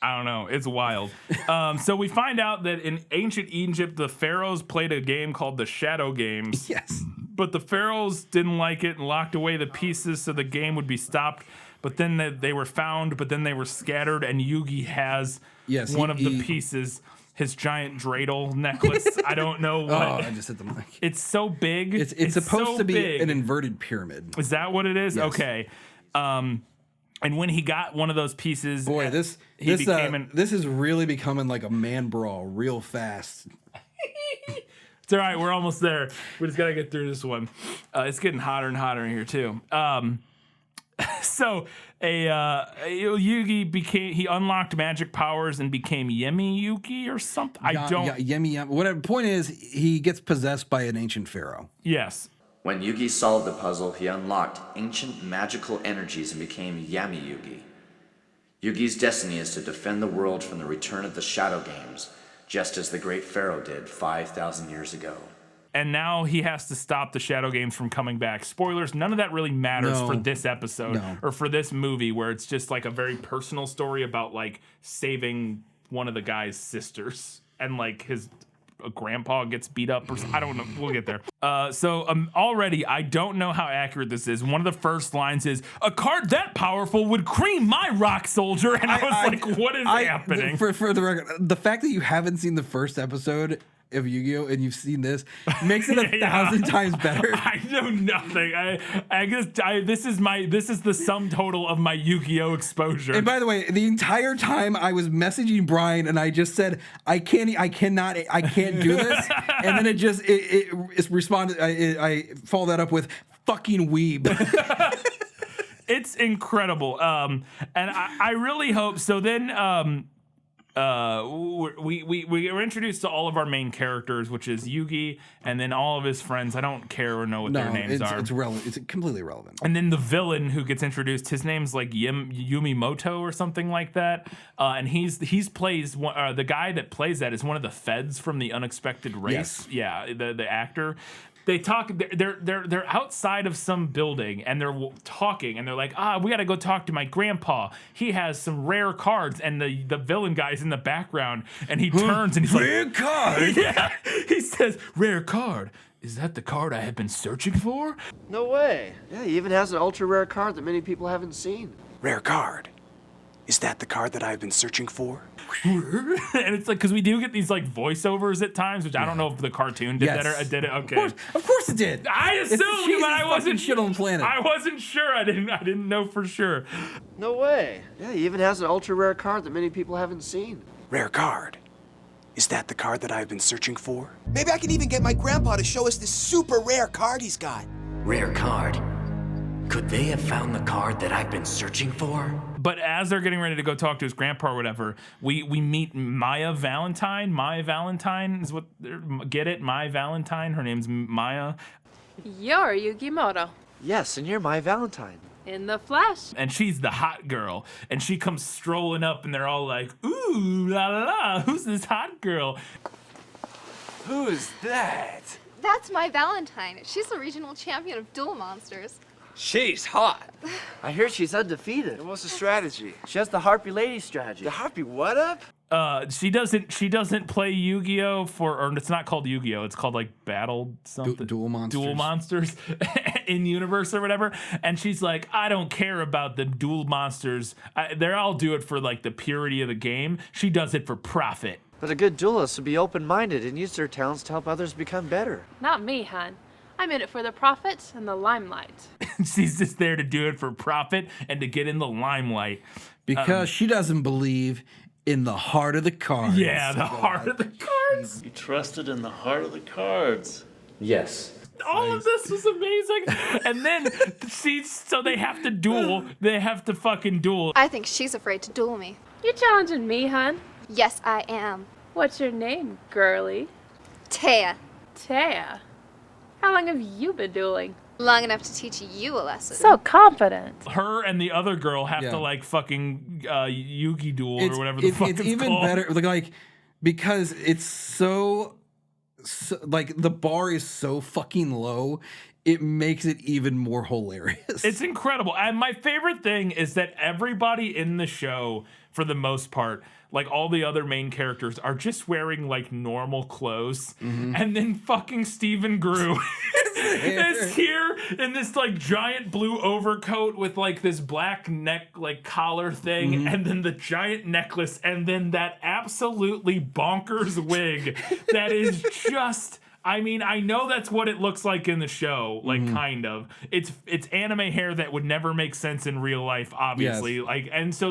I don't know. It's wild. So we find out that in ancient Egypt, the pharaohs played a game called the Shadow Games. Yes. But the pharaohs didn't like it and locked away the pieces so the game would be stopped. But then they were found, but then they were scattered, and Yugi has one of the pieces. his giant dreidel necklace. I don't know what. Oh, I just hit the mic. It's so big. It's supposed so to be big. an inverted pyramid. Is that what it is? Yes. Okay. And when he got one of those pieces, Boy, this is really becoming like a man brawl real fast. It's all right. We're almost there. We just gotta get through this one. It's getting hotter and hotter in here too. So Yugi he unlocked magic powers and became Yemi Yugi or something. Yemi. Whatever. Point is, he gets possessed by an ancient pharaoh. Yes. When Yugi solved the puzzle, he unlocked ancient magical energies and became Yami Yugi. Yugi's destiny is to defend the world from the return of the Shadow Games, just as the great pharaoh did 5,000 years ago. And now he has to stop the Shadow Games from coming back. Spoilers, none of that really matters for this episode or for this movie, where it's just like a very personal story about like saving one of the guy's sisters and like his grandpa gets beat up or I don't know. We'll get there. Already, I don't know how accurate this is. One of the first lines is, "A card that powerful would cream my rock soldier." And I was like, what is happening? For the record, the fact that you haven't seen the first episode of Yu-Gi-Oh! And you've seen this makes it 1,000 times better. I know nothing. I guess this is the sum total of my Yu-Gi-Oh! Exposure. And by the way, the entire time I was messaging Brian and I just said, I can't do this. And then it responded, I follow that up with fucking weeb. It's incredible. And I really hope so. Then we were introduced to all of our main characters, which is Yugi, and then all of his friends. I don't care or know what their names are. It's relevant. It's completely irrelevant. And then the villain who gets introduced, his name's like Yumimoto or something like that. And he plays the guy that plays that is one of the feds from the Unexpected Race. Yes. Yeah, the actor. They talk. They're outside of some building and they're talking and they're like, we got to go talk to my grandpa. He has some rare cards, and the villain guy's in the background and he turns and he's rare like, card. Yeah, he says, "Rare card. Is that the card I have been searching for?" No way. Yeah, he even has an ultra rare card that many people haven't seen. Rare card. Is that the card that I've been searching for? And it's like, because we do get these like voiceovers at times, which I don't know if the cartoon did that or did it. Okay, of course it did. I assumed, but I wasn't shit on the planet. I wasn't sure. I didn't know for sure. No way. Yeah, he even has an ultra rare card that many people haven't seen. Rare card. Is that the card that I've been searching for? Maybe I can even get my grandpa to show us this super rare card he's got. Rare card? Could they have found the card that I've been searching for? But as they're getting ready to go talk to his grandpa or whatever, we meet Maya Valentine. Maya Valentine is what, get it? Maya Valentine. Her name's Maya. You're Yugimoto. Yes, and you're my Valentine. In the flesh. And she's the hot girl. And she comes strolling up and they're all like, "Ooh, la la la, who's this hot girl?" Who's that? That's my Valentine. She's the regional champion of Duel Monsters. She's hot. I hear she's undefeated. And what's the strategy? She has the Harpy Lady strategy. The Harpy what up? She doesn't play Yu-Gi-Oh! Or it's not called Yu-Gi-Oh! It's called like Battle something. Duel Monsters. Duel Monsters in universe or whatever. And she's like, "I don't care about the Duel Monsters. They're all do it for like the purity of the game. She does it for profit." But a good duelist would be open-minded and use their talents to help others become better. Not me, hon. I'm in it for the profit and the limelight. She's just there to do it for profit and to get in the limelight. Because she doesn't believe in the heart of the cards. Yeah, the heart of the cards. You trusted in the heart of the cards. Yes. All of this was amazing. And then so they have to duel. They have to fucking duel. I think she's afraid to duel me. You challenging me, hon? Yes, I am. What's your name, girlie? Taya. Taya. How long have you been dueling? Long enough to teach you a lesson. So confident. Her and the other girl have to like fucking Yugi duel or whatever the fuck it's even called. better, like because it's so like the bar is so fucking low. It makes it even more hilarious. It's incredible. And my favorite thing is that everybody in the show, for the most part, like all the other main characters, are just wearing like normal clothes. And then fucking Stephen Groo is here in this like giant blue overcoat with like this black neck like collar thing, and then the giant necklace, and then that absolutely bonkers wig that is just. I mean, I know that's what it looks like in the show, like kind of. It's anime hair that would never make sense in real life, obviously. Yes. Like, and so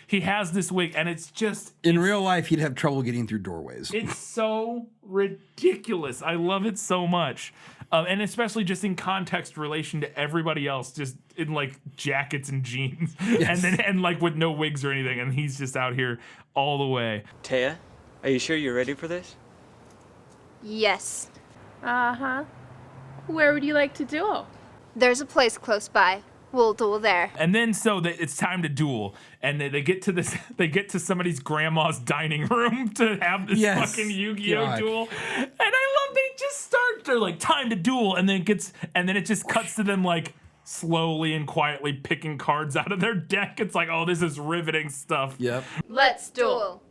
he has this wig, and it's just in real life he'd have trouble getting through doorways. It's so ridiculous. I love it so much, and especially just in context relation to everybody else, just in like jackets and jeans, and like with no wigs or anything, and he's just out here all the way. Taya, are you sure you're ready for this? Yes. Uh-huh. Where would you like to duel? There's a place close by. We'll duel there. And then it's time to duel, and they get to this. They get to somebody's grandma's dining room to have this fucking Yu-Gi-Oh duel, and I love they just start. They're like time to duel, and then it just cuts to them like slowly and quietly picking cards out of their deck. It's like, oh, this is riveting stuff. Yep. Let's duel.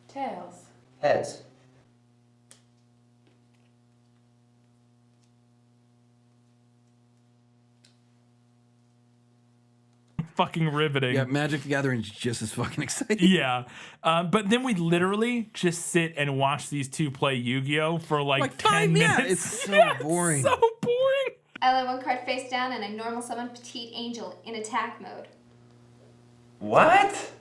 Tails. Heads. Fucking riveting. Yeah, Magic the Gathering's just as fucking exciting. Yeah. But then we literally just sit and watch these two play Yu-Gi-Oh for like 10 minutes. It's so boring. So boring. I lay one card face down and I normal summon Petite Angel in attack mode. What?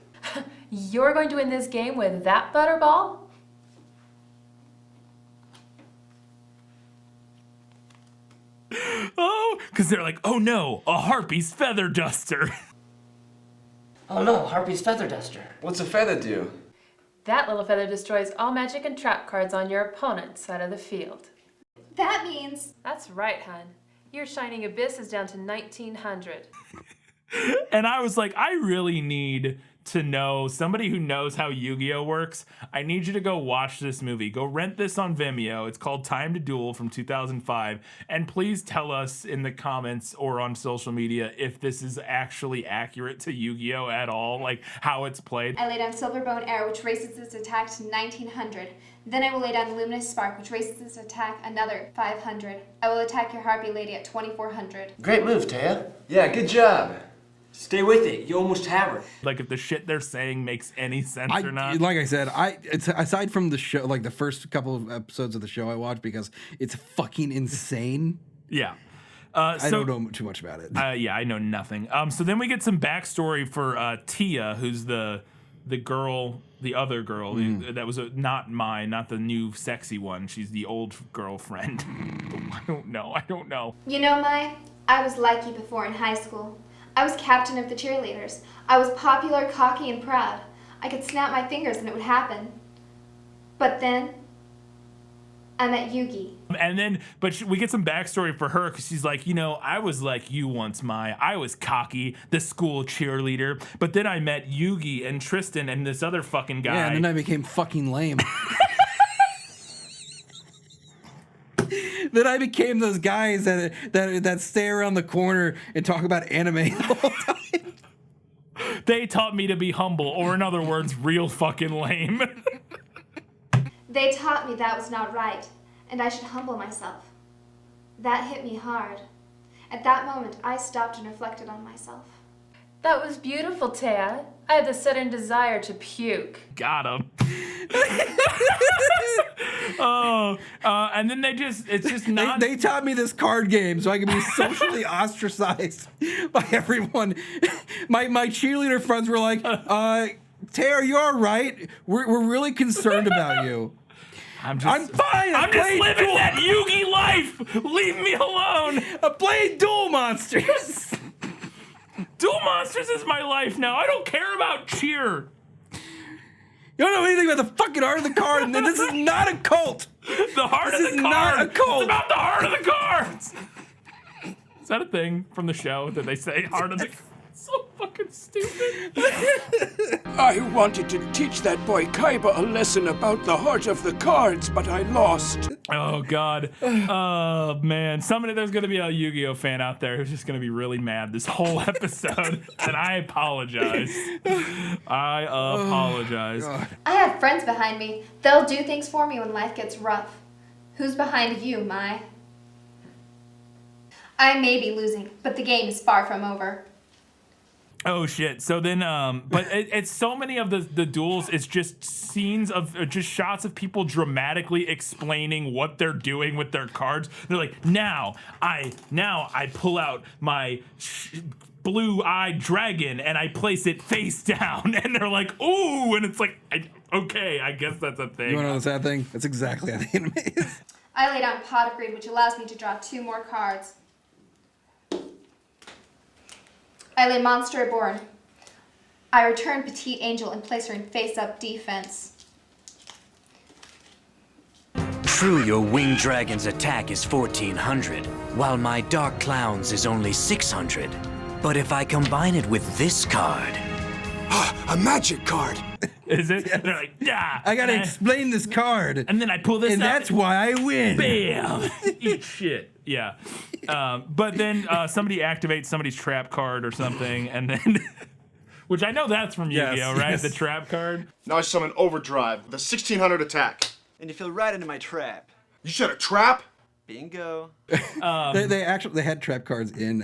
You're going to win this game with that butterball? Oh, because they're like, oh no, a Harpy's Feather Duster. Oh no, Harpy's Feather Duster. What's a feather do? That little feather destroys all magic and trap cards on your opponent's side of the field. That means... That's right, hun. Your Shining Abyss is down to 1900. And I was like, I really need to know somebody who knows how Yu-Gi-Oh works. I need you to go watch this movie. Go rent this on Vimeo. It's called Time to Duel from 2005. And please tell us in the comments or on social media if this is actually accurate to Yu-Gi-Oh at all, like how it's played. I lay down Silverbone Arrow, which raises its attack to 1900. Then I will lay down Luminous Spark, which raises its attack another 500. I will attack your Harpy Lady at 2400. Great move, Taya. Yeah, good job. Stay with it. You almost have her. Like if the shit they're saying makes any sense or not. Like I said, it's aside from the show, like the first couple of episodes of the show I watched because it's fucking insane. Yeah. I don't know too much about it. Yeah, I know nothing. So then we get some backstory for Tia, who's the girl, the other girl that was not the new sexy one. She's the old girlfriend. I don't know. You know, Mai, I was like you before in high school. I was captain of the cheerleaders. I was popular, cocky, and proud. I could snap my fingers and it would happen. But then, I met Yugi. And then, we get some backstory for her because she's like, you know, I was like you once, Mai. I was cocky, the school cheerleader. But then I met Yugi and Tristan and this other fucking guy. Yeah, and then I became fucking lame. Then I became those guys that stay around the corner and talk about anime the whole time. They taught me to be humble, or in other words, real fucking lame. They taught me that was not right, and I should humble myself. That hit me hard. At that moment, I stopped and reflected on myself. That was beautiful, Taya. I had the sudden desire to puke. Got him. And then it's just not. They taught me this card game so I can be socially ostracized by everyone. My cheerleader friends were like, Taya, you all right? We're really concerned about you. I'm fine. I'm just living that Yugi life. Leave me alone. I played Duel Monsters. Duel Monsters is my life now. I don't care about cheer. You don't know anything about the fucking heart of the card, and this is not a cult. The heart of the card. This is not a cult. It's about the heart of the cards. Is that a thing from the show that they say heart of the cards? So fucking stupid. I wanted to teach that boy Kaiba a lesson about the heart of the cards, but I lost. Oh, God. Oh, man. There's going to be a Yu-Gi-Oh fan out there who's just going to be really mad this whole episode. And I apologize. I apologize. I have friends behind me. They'll do things for me when life gets rough. Who's behind you, Mai? I may be losing, but the game is far from over. Oh shit! So then, but it's so many of the duels. It's just scenes of just shots of people dramatically explaining what they're doing with their cards. They're like, now I pull out my blue-eyed dragon and I place it face down, and they're like, ooh, and it's like, okay, I guess that's a thing. You want to know the sad thing? That's exactly how the anime is. I lay down pot of greed, which allows me to draw 2 more cards. I lay Monster Reborn. I return Petite Angel and place her in face-up defense. True, your winged dragon's attack is 1400, while my dark clown's is only 600. But if I combine it with this card... A magic card! Is it? Yes. They're like, yeah. I gotta explain this card. And then I pull this and out. That's why I win. Bam! Eat shit. Yeah. But then somebody activates somebody's trap card or something, and then... Which I know that's from Yu-Gi-Oh, right? Yes. The trap card. Now I summon Overdrive with a 1600 attack. And you fell right into my trap. You said a trap? Bingo. They had trap cards in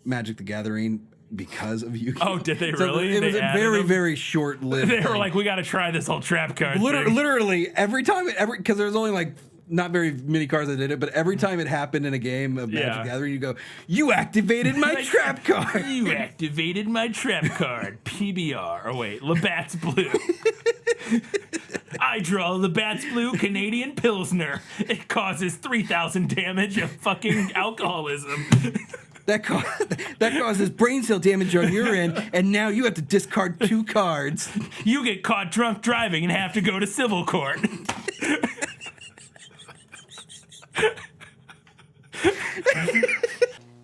Magic the Gathering because of Yu-Gi-Oh. Oh, did they So really? it was a very short-lived They were thing. like, we got to try this whole trap card thing. Literally, every time, because there was only like not very many cards that did it, but every time it happened in a game of Magic the Gathering, you go, you activated my trap card. You activated my trap card. PBR. Oh, wait. Labatt's Blue. I draw Labatt's Blue Canadian Pilsner. It causes 3,000 damage of fucking alcoholism. That causes brain cell damage on your end, and now you have to discard 2 cards. You get caught drunk driving and have to go to civil court.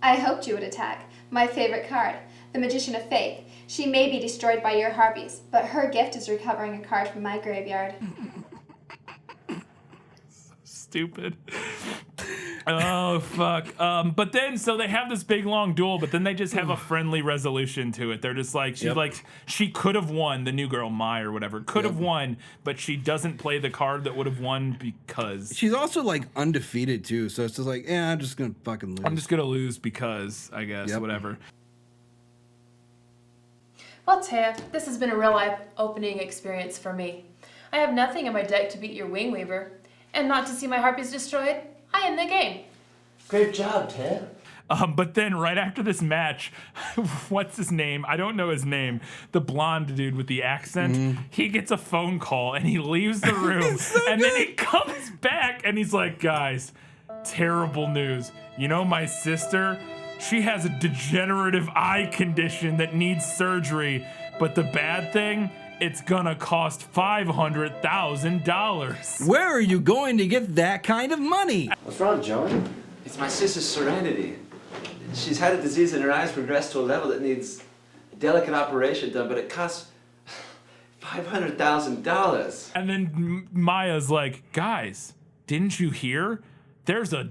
I hoped you would attack. My favorite card, the Magician of Faith. She may be destroyed by your harpies, but her gift is recovering a card from my graveyard. Stupid. Oh, fuck. But then, so they have this big long duel, but then they just have a friendly resolution to it. They're just like, she could have won, the new girl, Mai or whatever, could have won, but she doesn't play the card that would have won because... She's also like undefeated too, so it's just like, I'm just gonna fucking lose. I'm just gonna lose because, I guess, whatever. Well, Taya, this has been a real eye-opening experience for me. I have nothing in my deck to beat your Wing Weaver, and not to see my harpies destroyed. I end the game. Great job, Ted. But then right after this match, what's his name? I don't know his name. The blonde dude with the accent. He gets a phone call and he leaves the room. And then he comes back and he's like, guys, terrible news. You know my sister? She has a degenerative eye condition that needs surgery. But the bad thing, it's gonna cost $500,000. Where are you going to get that kind of money? What's wrong, Joey? It's my sister's Serenity. She's had a disease and her eyes progressed to a level that needs a delicate operation done, but it costs $500,000. And then Maya's like, guys, didn't you hear? There's a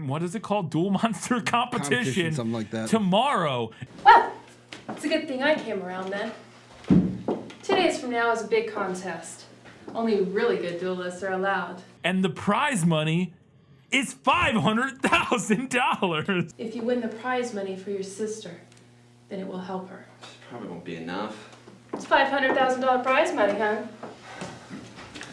what is it called? Duel Monster competition something like that. Tomorrow. Well, it's a good thing I came around then. 2 days from now is a big contest. Only really good duelists are allowed. And the prize money is $500,000. If you win the prize money for your sister, then it will help her. Probably won't be enough. It's $500,000 prize money, huh?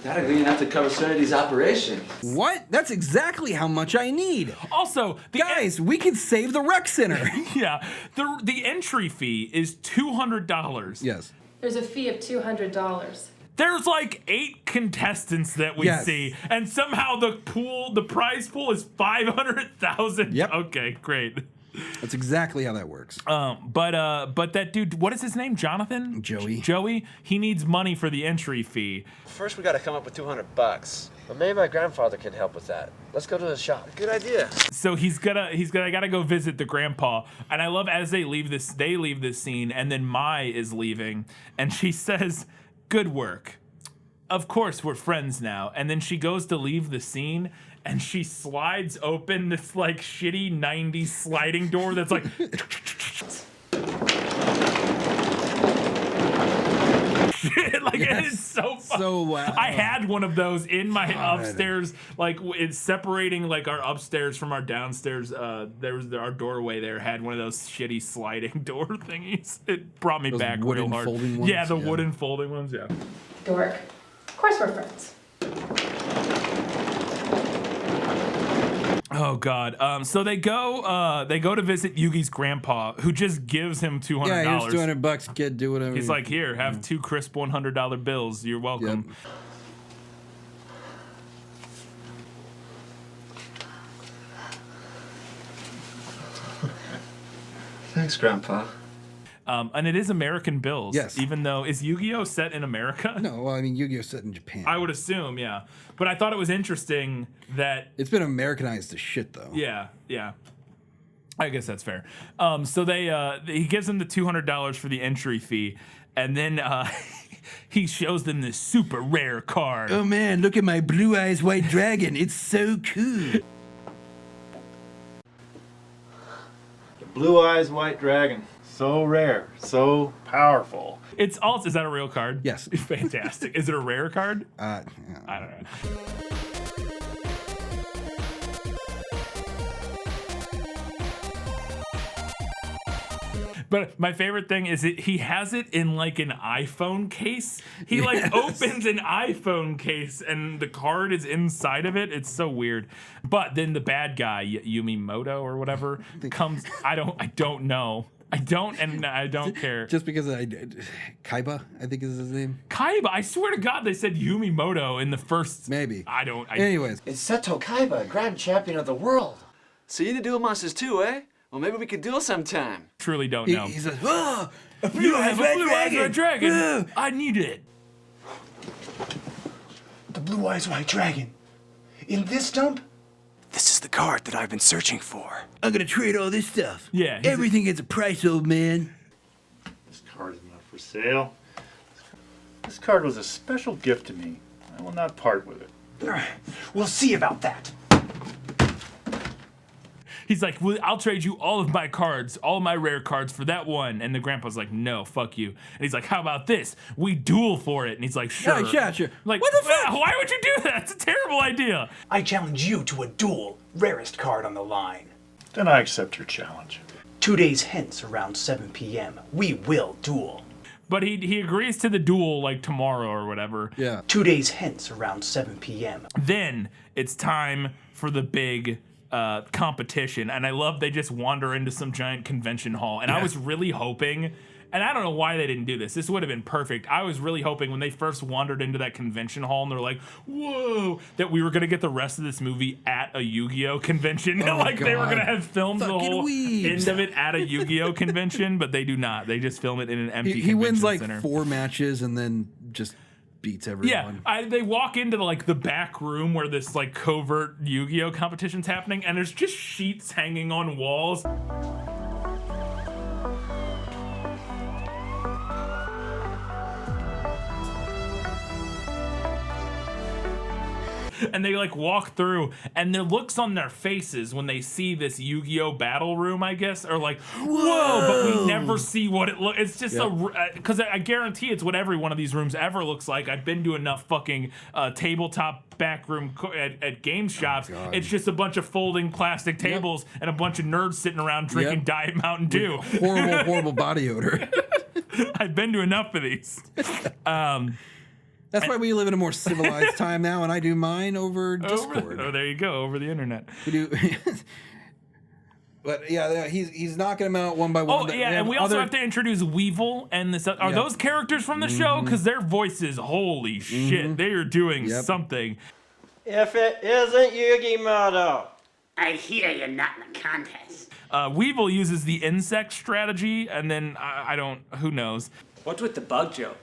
That'll be enough to cover Serenity's operation. What? That's exactly how much I need. Also, guys, we can save the rec center. Yeah, the entry fee is $200. Yes. There's a fee of $200. There's like 8 contestants that we see, and somehow the prize pool is $500,000. Yep. Okay, great. That's exactly how that works. But that dude, what is his name? Jonathan? Joey. He needs money for the entry fee. First, we got to come up with $200. But maybe my grandfather can help with that. Let's go to the shop. Good idea. So he's gotta go visit the grandpa. And I love as they leave this scene, and then Mai is leaving, and she says, "Good work. Of course we're friends now." And then she goes to leave the scene, and she slides open this like shitty 90s sliding door that's like shit, like it is so fucking so loud. I had one of those in my upstairs, like it's separating like our upstairs from our downstairs. There was our doorway there had one of those shitty sliding door thingies. It brought me Those back real wooden hard. folding ones? Yeah, the Yeah. wooden folding ones. Yeah. Dork. Of course we're friends. Oh God. So they go to visit Yugi's grandpa, who just gives him $200. Yeah, here's $200, kid. Do whatever. He's like, here, have 2 crisp $100 bills. You're welcome. Thanks, Grandpa. And it is American bills. Yes. Even though, is Yu-Gi-Oh set in America? No, well, I mean, Yu-Gi-Oh set in Japan. I would assume, yeah. But I thought it was interesting that It's been Americanized to shit, though. yeah. I guess that's fair. So he gives them the $200 for the entry fee, and then he shows them this super rare card. Oh man, look at my blue eyes white dragon. It's so cool. The Blue Eyes White Dragon. So rare, so powerful. It's also, is that a real card? Yes. Fantastic. Is it a rare card? Yeah. I don't know. But my favorite thing is he has it in like an iPhone case. He like opens an iPhone case and the card is inside of it. It's so weird. But then the bad guy, Yumimoto or whatever, comes. I don't know. I don't care. Just because Kaiba, I think is his name. Kaiba, I swear to God, they said Yumimoto in the first. Maybe. Anyways. It's Seto Kaiba, Grand Champion of the world. So you into duel monsters too, eh? Well, maybe we could duel sometime. Truly don't know. He says, "Oh, a You have a blue eyes white dragon. I need it. The Blue Eyes White Dragon. In this dump? This is the card that I've been searching for. I'm gonna trade all this stuff. Yeah. Everything gets a price, old man." This card is not for sale. This card was a special gift to me. I will not part with it. We'll see about that. He's like, well, I'll trade you all of my cards, all of my rare cards for that one. And the grandpa's like, no, fuck you. And he's like, how about this? We duel for it. And he's like, sure. Yeah, sure. Like, What the fuck? Why would you do that? It's a terrible idea. I challenge you to a duel. Rarest card on the line. Then I accept your challenge. 2 days hence, around 7 p.m., we will duel. But he agrees to the duel like tomorrow or whatever. Yeah. 2 days hence, around 7 p.m. Then it's time for the big competition, and I love they just wander into some giant convention hall, and I was really hoping, and I don't know why they didn't do this. This would have been perfect. I was really hoping when they first wandered into that convention hall and they're like, whoa, that we were going to get the rest of this movie at a Yu-Gi-Oh convention. Oh like God. they were going to have filmed the Fucking whole weebs. end of it at a Yu-Gi-Oh convention, but they do not. They just film it in an empty He wins convention like center. 4 matches and then just beats everyone. Yeah, they walk into the back room where this like covert Yu-Gi-Oh competition's happening, and there's just sheets hanging on walls. And they like walk through, and the looks on their faces when they see this Yu-Gi-Oh battle room, I guess, are like, whoa, but we never see what it looks. It's just because I guarantee it's what every one of these rooms ever looks like. I've been to enough fucking tabletop back room at game shops. It's just a bunch of folding plastic tables and a bunch of nerds sitting around drinking Diet Mountain Dew. Horrible body odor. I've been to enough of these. That's why we live in a more civilized time now, and I do mine over Discord. Oh, there you go, over the internet. We do. But yeah, he's knocking them out one by one. Oh yeah, and we also have to introduce Weevil and this. Are those characters from the show? Because their voices, holy shit, they are doing something. If it isn't Yugimoto, I hear you're not in the contest. Weevil uses the insect strategy, and then I don't. Who knows? What's with the bug joke?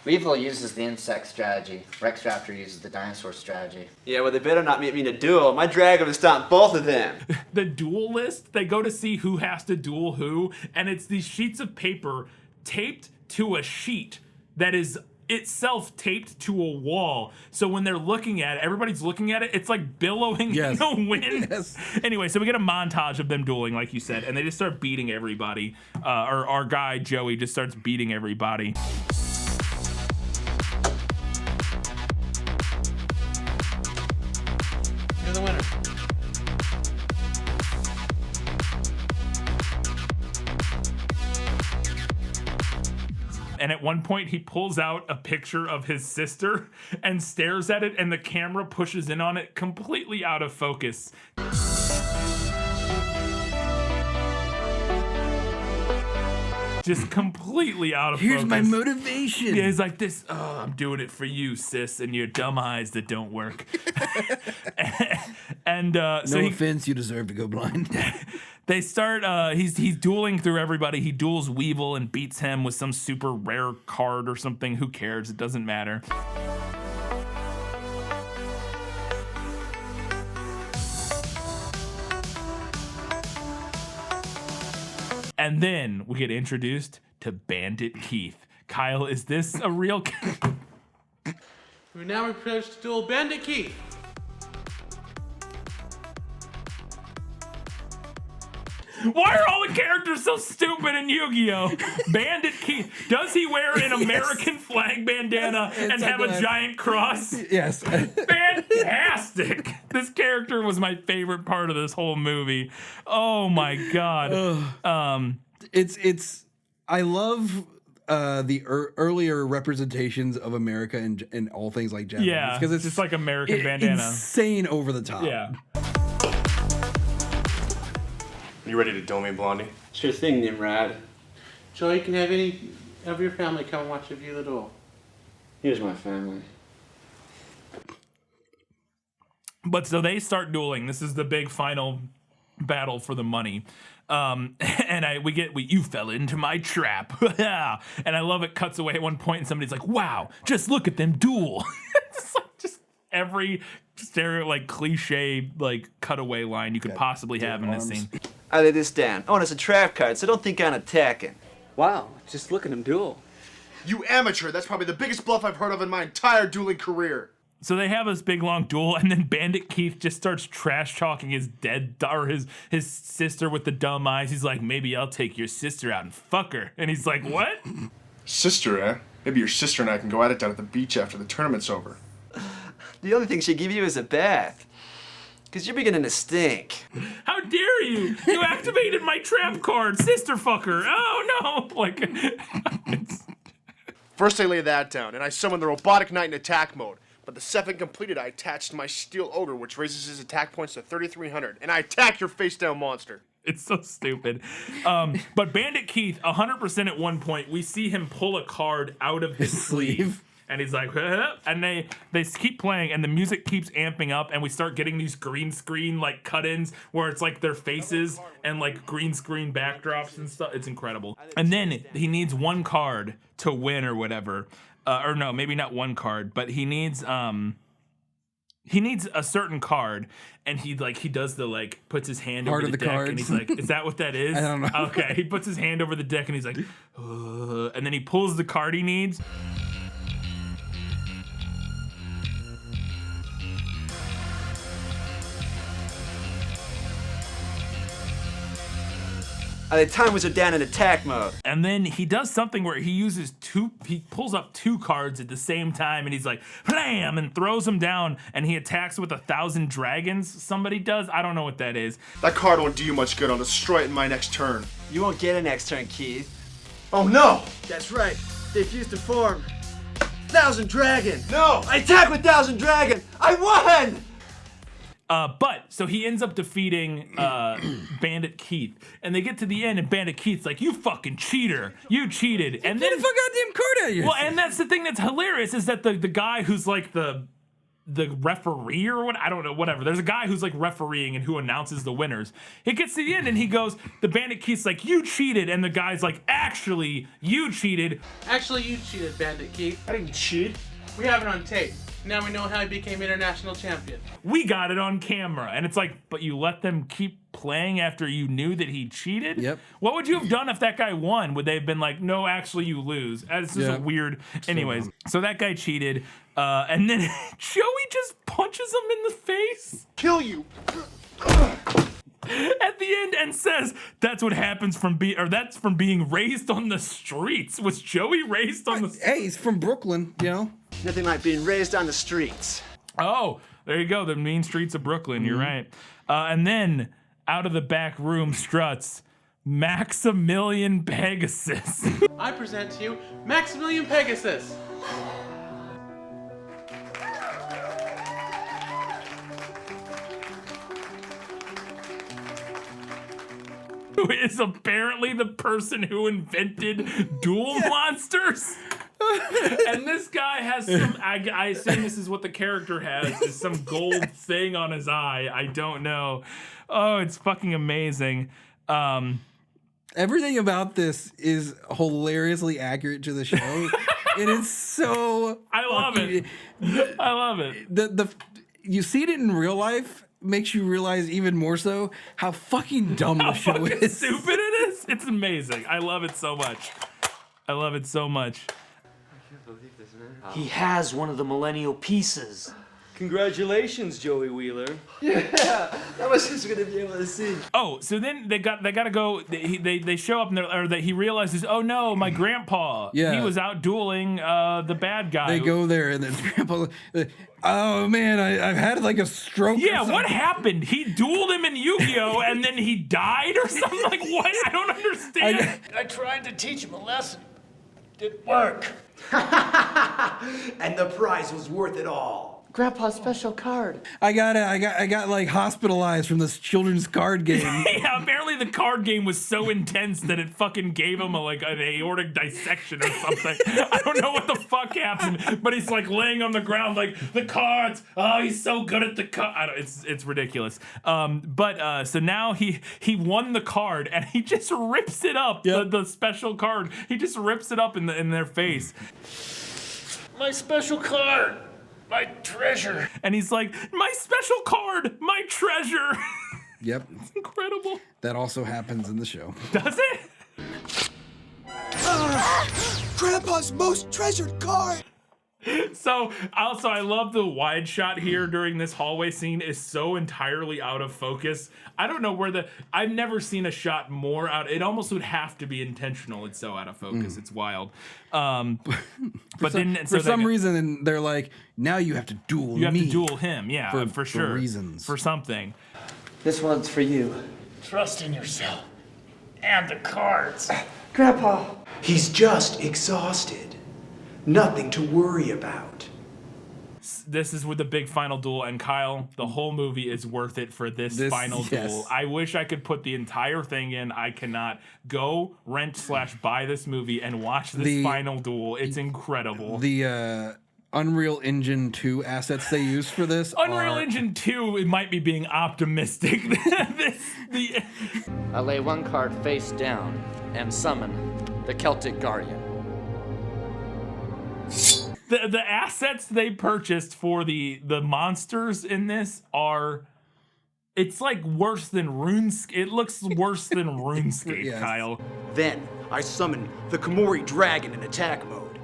Weevil uses the insect strategy. Rex Raptor uses the dinosaur strategy. Yeah, well, they better not meet me in a duel. My dragon would stomp both of them. The duel list, they go to see who has to duel who, and it's these sheets of paper taped to a sheet that is itself taped to a wall. So when they're looking at it, everybody's looking at it, it's like billowing in the wind. Anyway, so we get a montage of them dueling, like you said, and they just start beating everybody. Or our guy, Joey, just starts beating everybody. And at one point, he pulls out a picture of his sister and stares at it, and the camera pushes in on it completely out of focus. Just completely out of focus. Here's my motivation. Yeah, he's like, this, oh, I'm doing it for you, sis, and your dumb eyes that don't work. And no so offense, you deserve to go blind. They start, he's dueling through everybody. He duels Weevil and beats him with some super rare card or something. Who cares? It doesn't matter. And then we get introduced to Bandit Keith. Kyle, is this a real... We now approach to duel Bandit Keith. Why are all the characters so stupid in Yu-Gi-Oh? Bandit Keith, does he wear an American flag bandana and have a giant cross? Yes. Fantastic. This character was my favorite part of this whole movie. Oh my God. I love the earlier representations of America and all things like Japanese. Yeah, because it's just like American bandana. Insane over the top. Yeah. You ready to duel me, Blondie? Sure thing, Nimrod. Joe, you can have any of your family come and watch a view of the duel. Here's my family. But so they start dueling. This is the big final battle for the money. And you fell into my trap. And I love it cuts away at one point and somebody's like, wow, just look at them duel. It's like just every cliche cutaway line you could possibly have in this scene. I lay this down. Oh, and it's a trap card, so don't think I'm attacking. Wow, just look at him duel. You amateur, that's probably the biggest bluff I've heard of in my entire dueling career. So they have this big long duel, and then Bandit Keith just starts trash talking his his sister with the dumb eyes. He's like, maybe I'll take your sister out and fuck her. And he's like, what? Sister, eh? Maybe your sister and I can go at it down at the beach after the tournament's over. The only thing she'd give you is a bath. Because you're beginning to stink. How dare you? You activated my trap card, sister fucker. Oh no. First I lay that down, and I summoned the robotic knight in attack mode. But the second completed, I attached my steel ogre, which raises his attack points to 3,300, and I attack your face-down monster. It's so stupid. But Bandit Keith, 100% at one point, we see him pull a card out of his sleeve. And he's like, and they keep playing, and the music keeps amping up, and we start getting these green screen cut-ins where it's like their faces and green screen backdrops and stuff. It's incredible. And then he needs one card to win or whatever, or no, maybe not one card, but he needs a certain card, and he does the puts his hand over the deck, cards. And he's like, is that what that is? I don't know. Okay, he puts his hand over the deck, and he's like, and then he pulls the card he needs. The time was down in attack mode. And then he does something where he pulls up two cards at the same time, and he's like, blam, and throws them down, and he attacks with 1,000 dragons. Somebody does. I don't know what that is. That card won't do you much good. I'll destroy it in my next turn. You won't get a next turn, Keith. Oh no! That's right. They fused to form 1,000 dragon. No! I attack with 1,000 dragon. I won! But so he ends up defeating Bandit Keith, and they get to the end, and Bandit Keith's like, "You fucking cheater! You cheated!" And then get a goddamn card out of your Well, and that's the thing that's hilarious is that the guy who's like the referee or what, I don't know, whatever. There's a guy who's refereeing and who announces the winners. He gets to the end and he goes, the Bandit Keith's like, "You cheated," and the guy's like, "Actually, you cheated." Actually, you cheated, Bandit Keith. I didn't cheat. We have it on tape. Now we know how he became international champion. We got it on camera. And it's like, but you let them keep playing after you knew that he cheated? Yep. What would you have done if that guy won? Would they have been like, no, actually you lose? It's just a weird... Anyways, so that guy cheated. And then Joey just punches him in the face. Kill you. At the end, and says, that's what happens from being raised on the streets. Was Joey raised on the... Hey, he's from Brooklyn, you know? Nothing like being raised on the streets. Oh, There you go. The mean streets of Brooklyn. You're right. And then out of the back room struts Maximilian Pegasus. I present to you Maximilian Pegasus. Who is apparently the person who invented Duel monsters. And this guy has some, I assume this is what the character has, is some gold thing on his eye. I don't know. Oh, it's fucking amazing. Everything about this is hilariously accurate to the show. It is so. I love it. I love it. The you see it in real life, makes you realize even more so how fucking dumb the show is. Stupid it is. It's amazing. I love it so much. I love it so much. He has one of the millennial pieces. Congratulations, Joey Wheeler. Yeah, I was just gonna be able to see. Oh, so then they gotta go. They show up and he realizes, oh no, my grandpa. Yeah. He was out dueling the bad guy. They go there and then grandpa. Oh man, I've had like a stroke. Yeah, what happened? He dueled him in Yu-Gi-Oh and then he died or something. Like what? I don't understand. I tried to teach him a lesson. Didn't work. And the prize was worth it all. Grandpa's special card. I got like hospitalized from this children's card game. Yeah, apparently the card game was so intense that it fucking gave him an aortic dissection or something. I don't know what the fuck happened, but he's like laying on the ground like the cards. Oh, he's so good at the card. It's ridiculous. So now he won the card and he just rips it up. Yep. The special card. He just rips it up in their face. My special card. My treasure. And he's like, my special card, my treasure. Yep. It's incredible. That also happens in the show. Does it? Grandpa's most treasured card. So also I love the wide shot here during this hallway scene is so entirely out of focus. I don't know where I've never seen a shot more out. It almost would have to be intentional. It's so out of focus. It's wild. For some reason they're like, now you have to duel me. You have to duel him. Yeah, for sure. For reasons. For something. This one's for you. Trust in yourself. And the cards. Grandpa. He's just exhausted. Nothing to worry about. This is with the big final duel, and Kyle, the whole movie is worth it for this final duel. I wish I could put the entire thing in. I cannot. Go rent/buy this movie and watch this final duel. It's incredible. The Unreal Engine 2 assets they use for this Unreal Engine 2, it might be being optimistic. I lay one card face down and summon the Celtic Guardian. The assets they purchased for the monsters in this it's like worse than RuneScape. It looks worse than RuneScape, yes. Kyle. Then I summon the Komori Dragon in attack mode.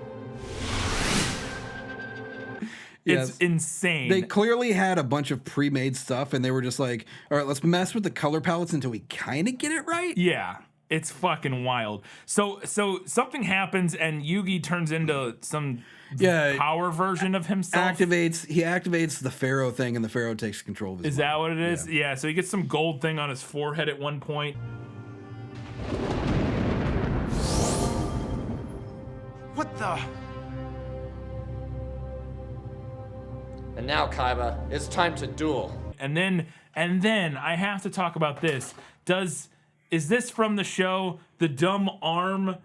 It's insane. They clearly had a bunch of pre-made stuff and they were just like, all right, let's mess with the color palettes until we kind of get it right. Yeah. It's fucking wild. So something happens and Yugi turns into some power version of himself. He activates the Pharaoh thing and the Pharaoh takes control of his Is that what it is? Yeah, so he gets some gold thing on his forehead at one point. What the? And now, Kaiba, it's time to duel. And then I have to talk about this. Is this from the show, the dumb arm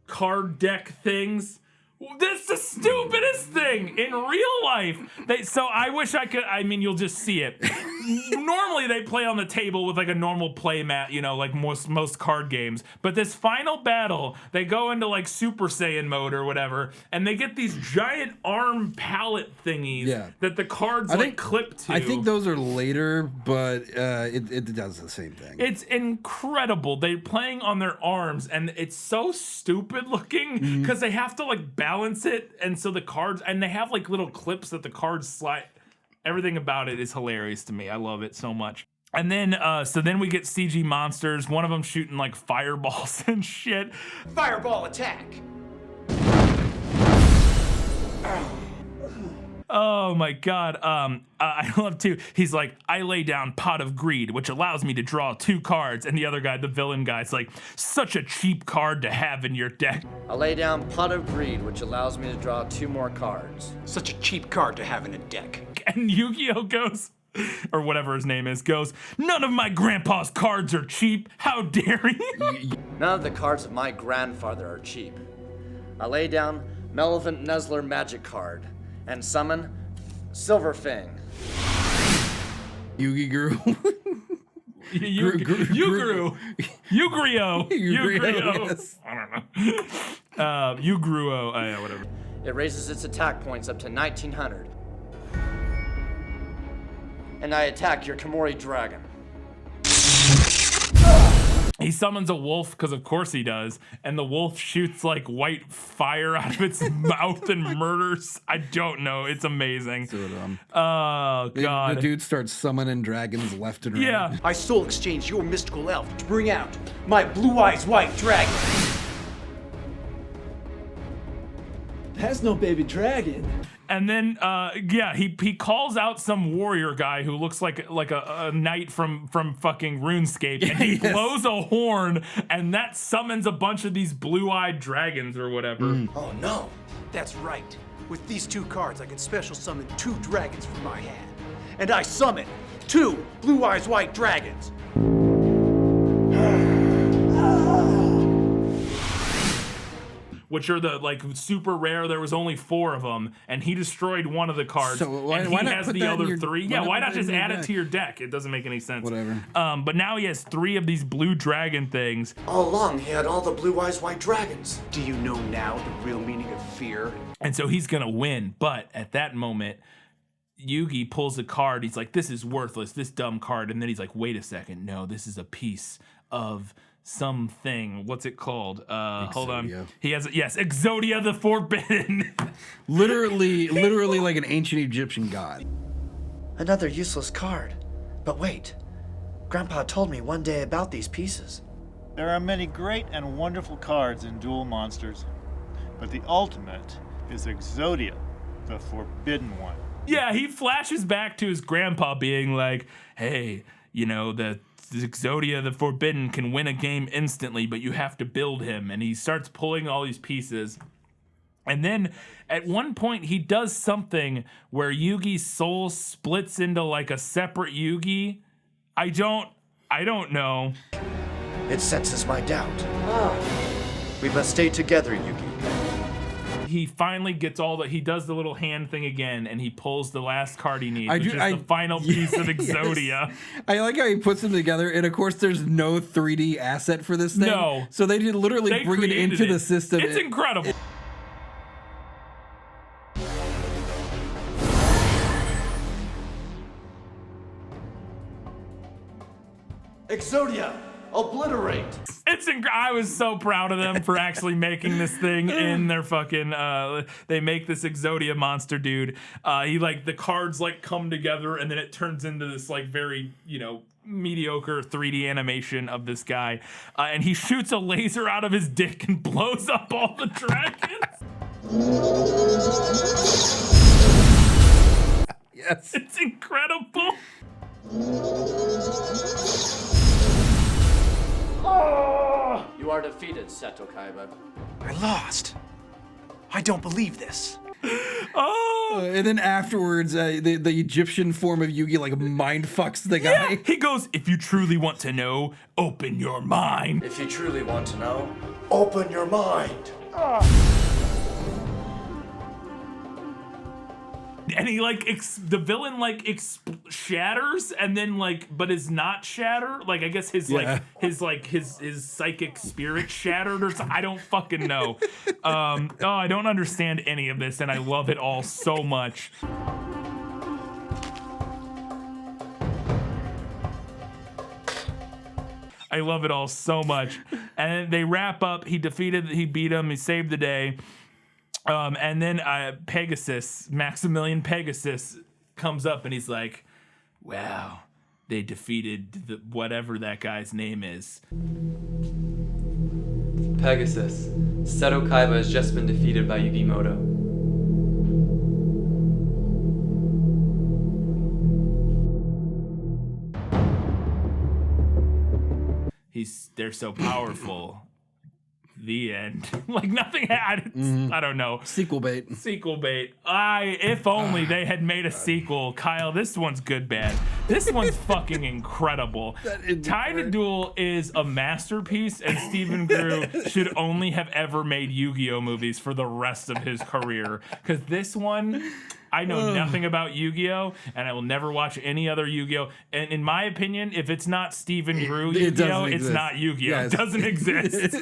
card deck things? That's the stupidest thing in real life. So I wish I could, you'll just see it. Normally they play on the table with like a normal play mat, like most card games. But this final battle, they go into like Super Saiyan mode or whatever, and they get these giant arm palette thingies that the cards clip to. I think those are later, but it does the same thing. It's incredible. They're playing on their arms, and it's so stupid looking because they have to like balance it, and so the cards, and they have like little clips that the cards slide. Everything about it is hilarious to me. I love it so much. And then, so then we get CG monsters. One of them shooting like fireballs and shit. Fireball attack. Oh my god. I love too. He's like, I lay down Pot of Greed, which allows me to draw 2 cards. And the other guy, the villain guy's like, such a cheap card to have in your deck. I lay down Pot of Greed, which allows me to draw 2 more cards. Such a cheap card to have in a deck. And Yu-Gi-Oh goes, or whatever his name is, goes, none of my grandpa's cards are cheap. How dare you? None of the cards of my grandfather are cheap. I lay down Malevolent Nuzzler magic card and summon Silver Fang. Yugi grew. Yu-Griо. Yes. I don't know. Yu-Griо. Yeah, whatever. It raises its attack points up to 1900. And I attack your Komori dragon. He summons a wolf, because of course he does, and the wolf shoots like white fire out of its mouth and murders. I don't know. It's amazing. So dumb. Oh, God. The dude starts summoning dragons left and right. Yeah. I soul exchange your mystical elf to bring out my blue eyes white dragon. That's no baby dragon. And then, yeah, he calls out some warrior guy who looks like a knight from fucking RuneScape, and he blows a horn, and that summons a bunch of these blue-eyed dragons or whatever. Oh no, that's right. With these 2 cards, I can special summon 2 dragons from my hand. And I summon 2 blue eyes white dragons. Which are the like super rare. There was only 4 of them, and he destroyed one of the cards. So why and not he has put the that in other your- 3. why Yeah, not why put not that in just your add it deck? to your deck? It doesn't make any sense. Whatever. But now he has 3 of these blue dragon things. All along, he had all the blue eyes white dragons. Do you know now the real meaning of fear? And so he's gonna win. But at that moment, Yugi pulls a card. He's like, this is worthless, this dumb card. And then he's like, wait a second. No, this is a piece of something. What's it called? Hold on. He has, yes, Exodia the Forbidden. literally like an ancient Egyptian god. Another useless card. But wait, Grandpa told me one day about these pieces. There are many great and wonderful cards in Duel Monsters, but the ultimate is Exodia, the Forbidden One. Yeah, he flashes back to his grandpa being like, hey, you know, the Exodia the Forbidden can win a game instantly, but you have to build him. And he starts pulling all these pieces. And then at one point he does something where Yugi's soul splits into like a separate Yugi. I don't know. It senses my doubt. We must stay together, Yugi. He finally gets he does the little hand thing again, and he pulls the last card he needs, which is the final piece of Exodia. Yes. I like how he puts them together, and of course there's no 3D asset for this thing. No. So they did literally bring it into the system. It's incredible. Exodia, obliterate. I was so proud of them for actually making this thing in their fucking. They make this Exodia monster dude. He like the cards like come together, and then it turns into this like very mediocre 3D animation of this guy, and he shoots a laser out of his dick and blows up all the dragons. Yes, it's incredible. You are defeated, Seto Kaiba. I lost. I don't believe this. And then afterwards, the Egyptian form of Yugi like mind fucks the guy. Yeah. He goes, if you truly want to know, open your mind. If you truly want to know, open your mind. And he like the villain like shatters, and then like but is not shatter. Like I guess his psychic spirit shattered or something. I don't fucking know. I don't understand any of this, and I love it all so much. I love it all so much. And they wrap up. He beat him. He saved the day. And then Pegasus, Maximilian Pegasus, comes up and he's like, wow, they defeated whatever that guy's name is. Pegasus, Seto Kaiba has just been defeated by Yugimoto. they're so powerful. The end. Like nothing had. I don't know. Sequel bait. If only they had made a sequel. Kyle, this one's good bad. This one's fucking incredible. Time to Duel is a masterpiece, and Stephen Groo should only have ever made Yu-Gi-Oh movies for the rest of his career. Because this one, I know nothing about Yu-Gi-Oh, and I will never watch any other Yu-Gi-Oh. And in my opinion, if it's not Stephen Groo Yu-Gi-Oh, it's not Yu-Gi-Oh. Yes. It doesn't exist.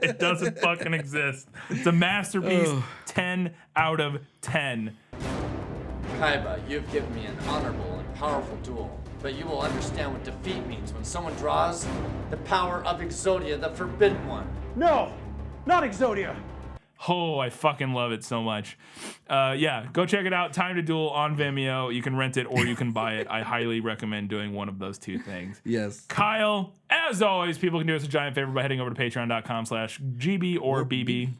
It doesn't fucking exist. It's a masterpiece. 10 out of 10. Kaiba, you've given me an honorable and powerful duel, but you will understand what defeat means when someone draws the power of Exodia, the Forbidden One. No, not Exodia. Oh, I fucking love it so much. Yeah, go check it out. Time to Duel on Vimeo. You can rent it or you can buy it. I highly recommend doing one of those two things. Yes. Kyle, as always, people can do us a giant favor by heading over to patreon.com/GBorBB.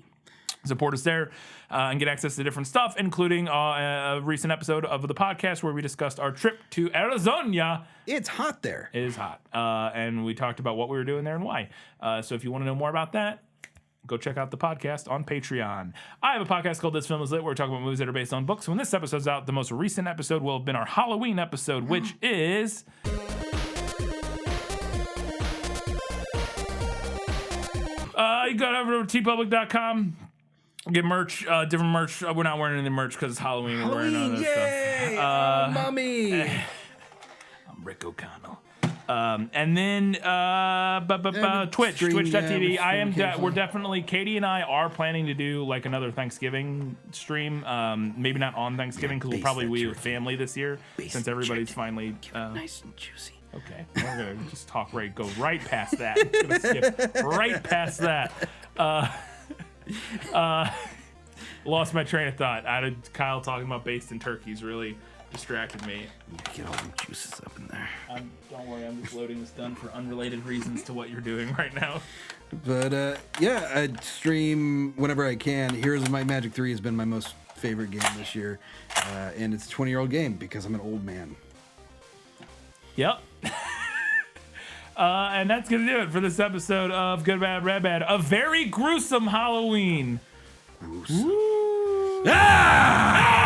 Support us there and get access to different stuff, including a recent episode of the podcast where we discussed our trip to Arizona. It's hot there. It is hot. And we talked about what we were doing there and why. So if you want to know more about that, go check out the podcast on Patreon. I have a podcast called This Film Is Lit where we talk about movies that are based on books. When this episode's out, the most recent episode will have been our Halloween episode, which is... you go over to tpublic.com. Get merch, different merch. We're not wearing any merch because it's Halloween. We're wearing other yay! stuff. Mommy! I'm Rick O'Connell. And then Twitch, twitch.tv. We're definitely, Katie and I are planning to do like another Thanksgiving stream. Maybe not on Thanksgiving because we'll probably be with family this year since everybody's finally nice and juicy. Okay, we're gonna just go right past that. Gonna skip right past that. Lost my train of thought. Kyle talking about based in turkeys really distracted me. Get all them juices up in there. Don't worry, I'm just loading this done for unrelated reasons to what you're doing right now. But yeah, I stream whenever I can. Heroes of Might and Magic 3 has been my most favorite game this year, and it's a 20-year-old game because I'm an old man. Yep. And that's going to do it for this episode of Good Bad Red Bad. A very gruesome Halloween. Gruesome. Ah!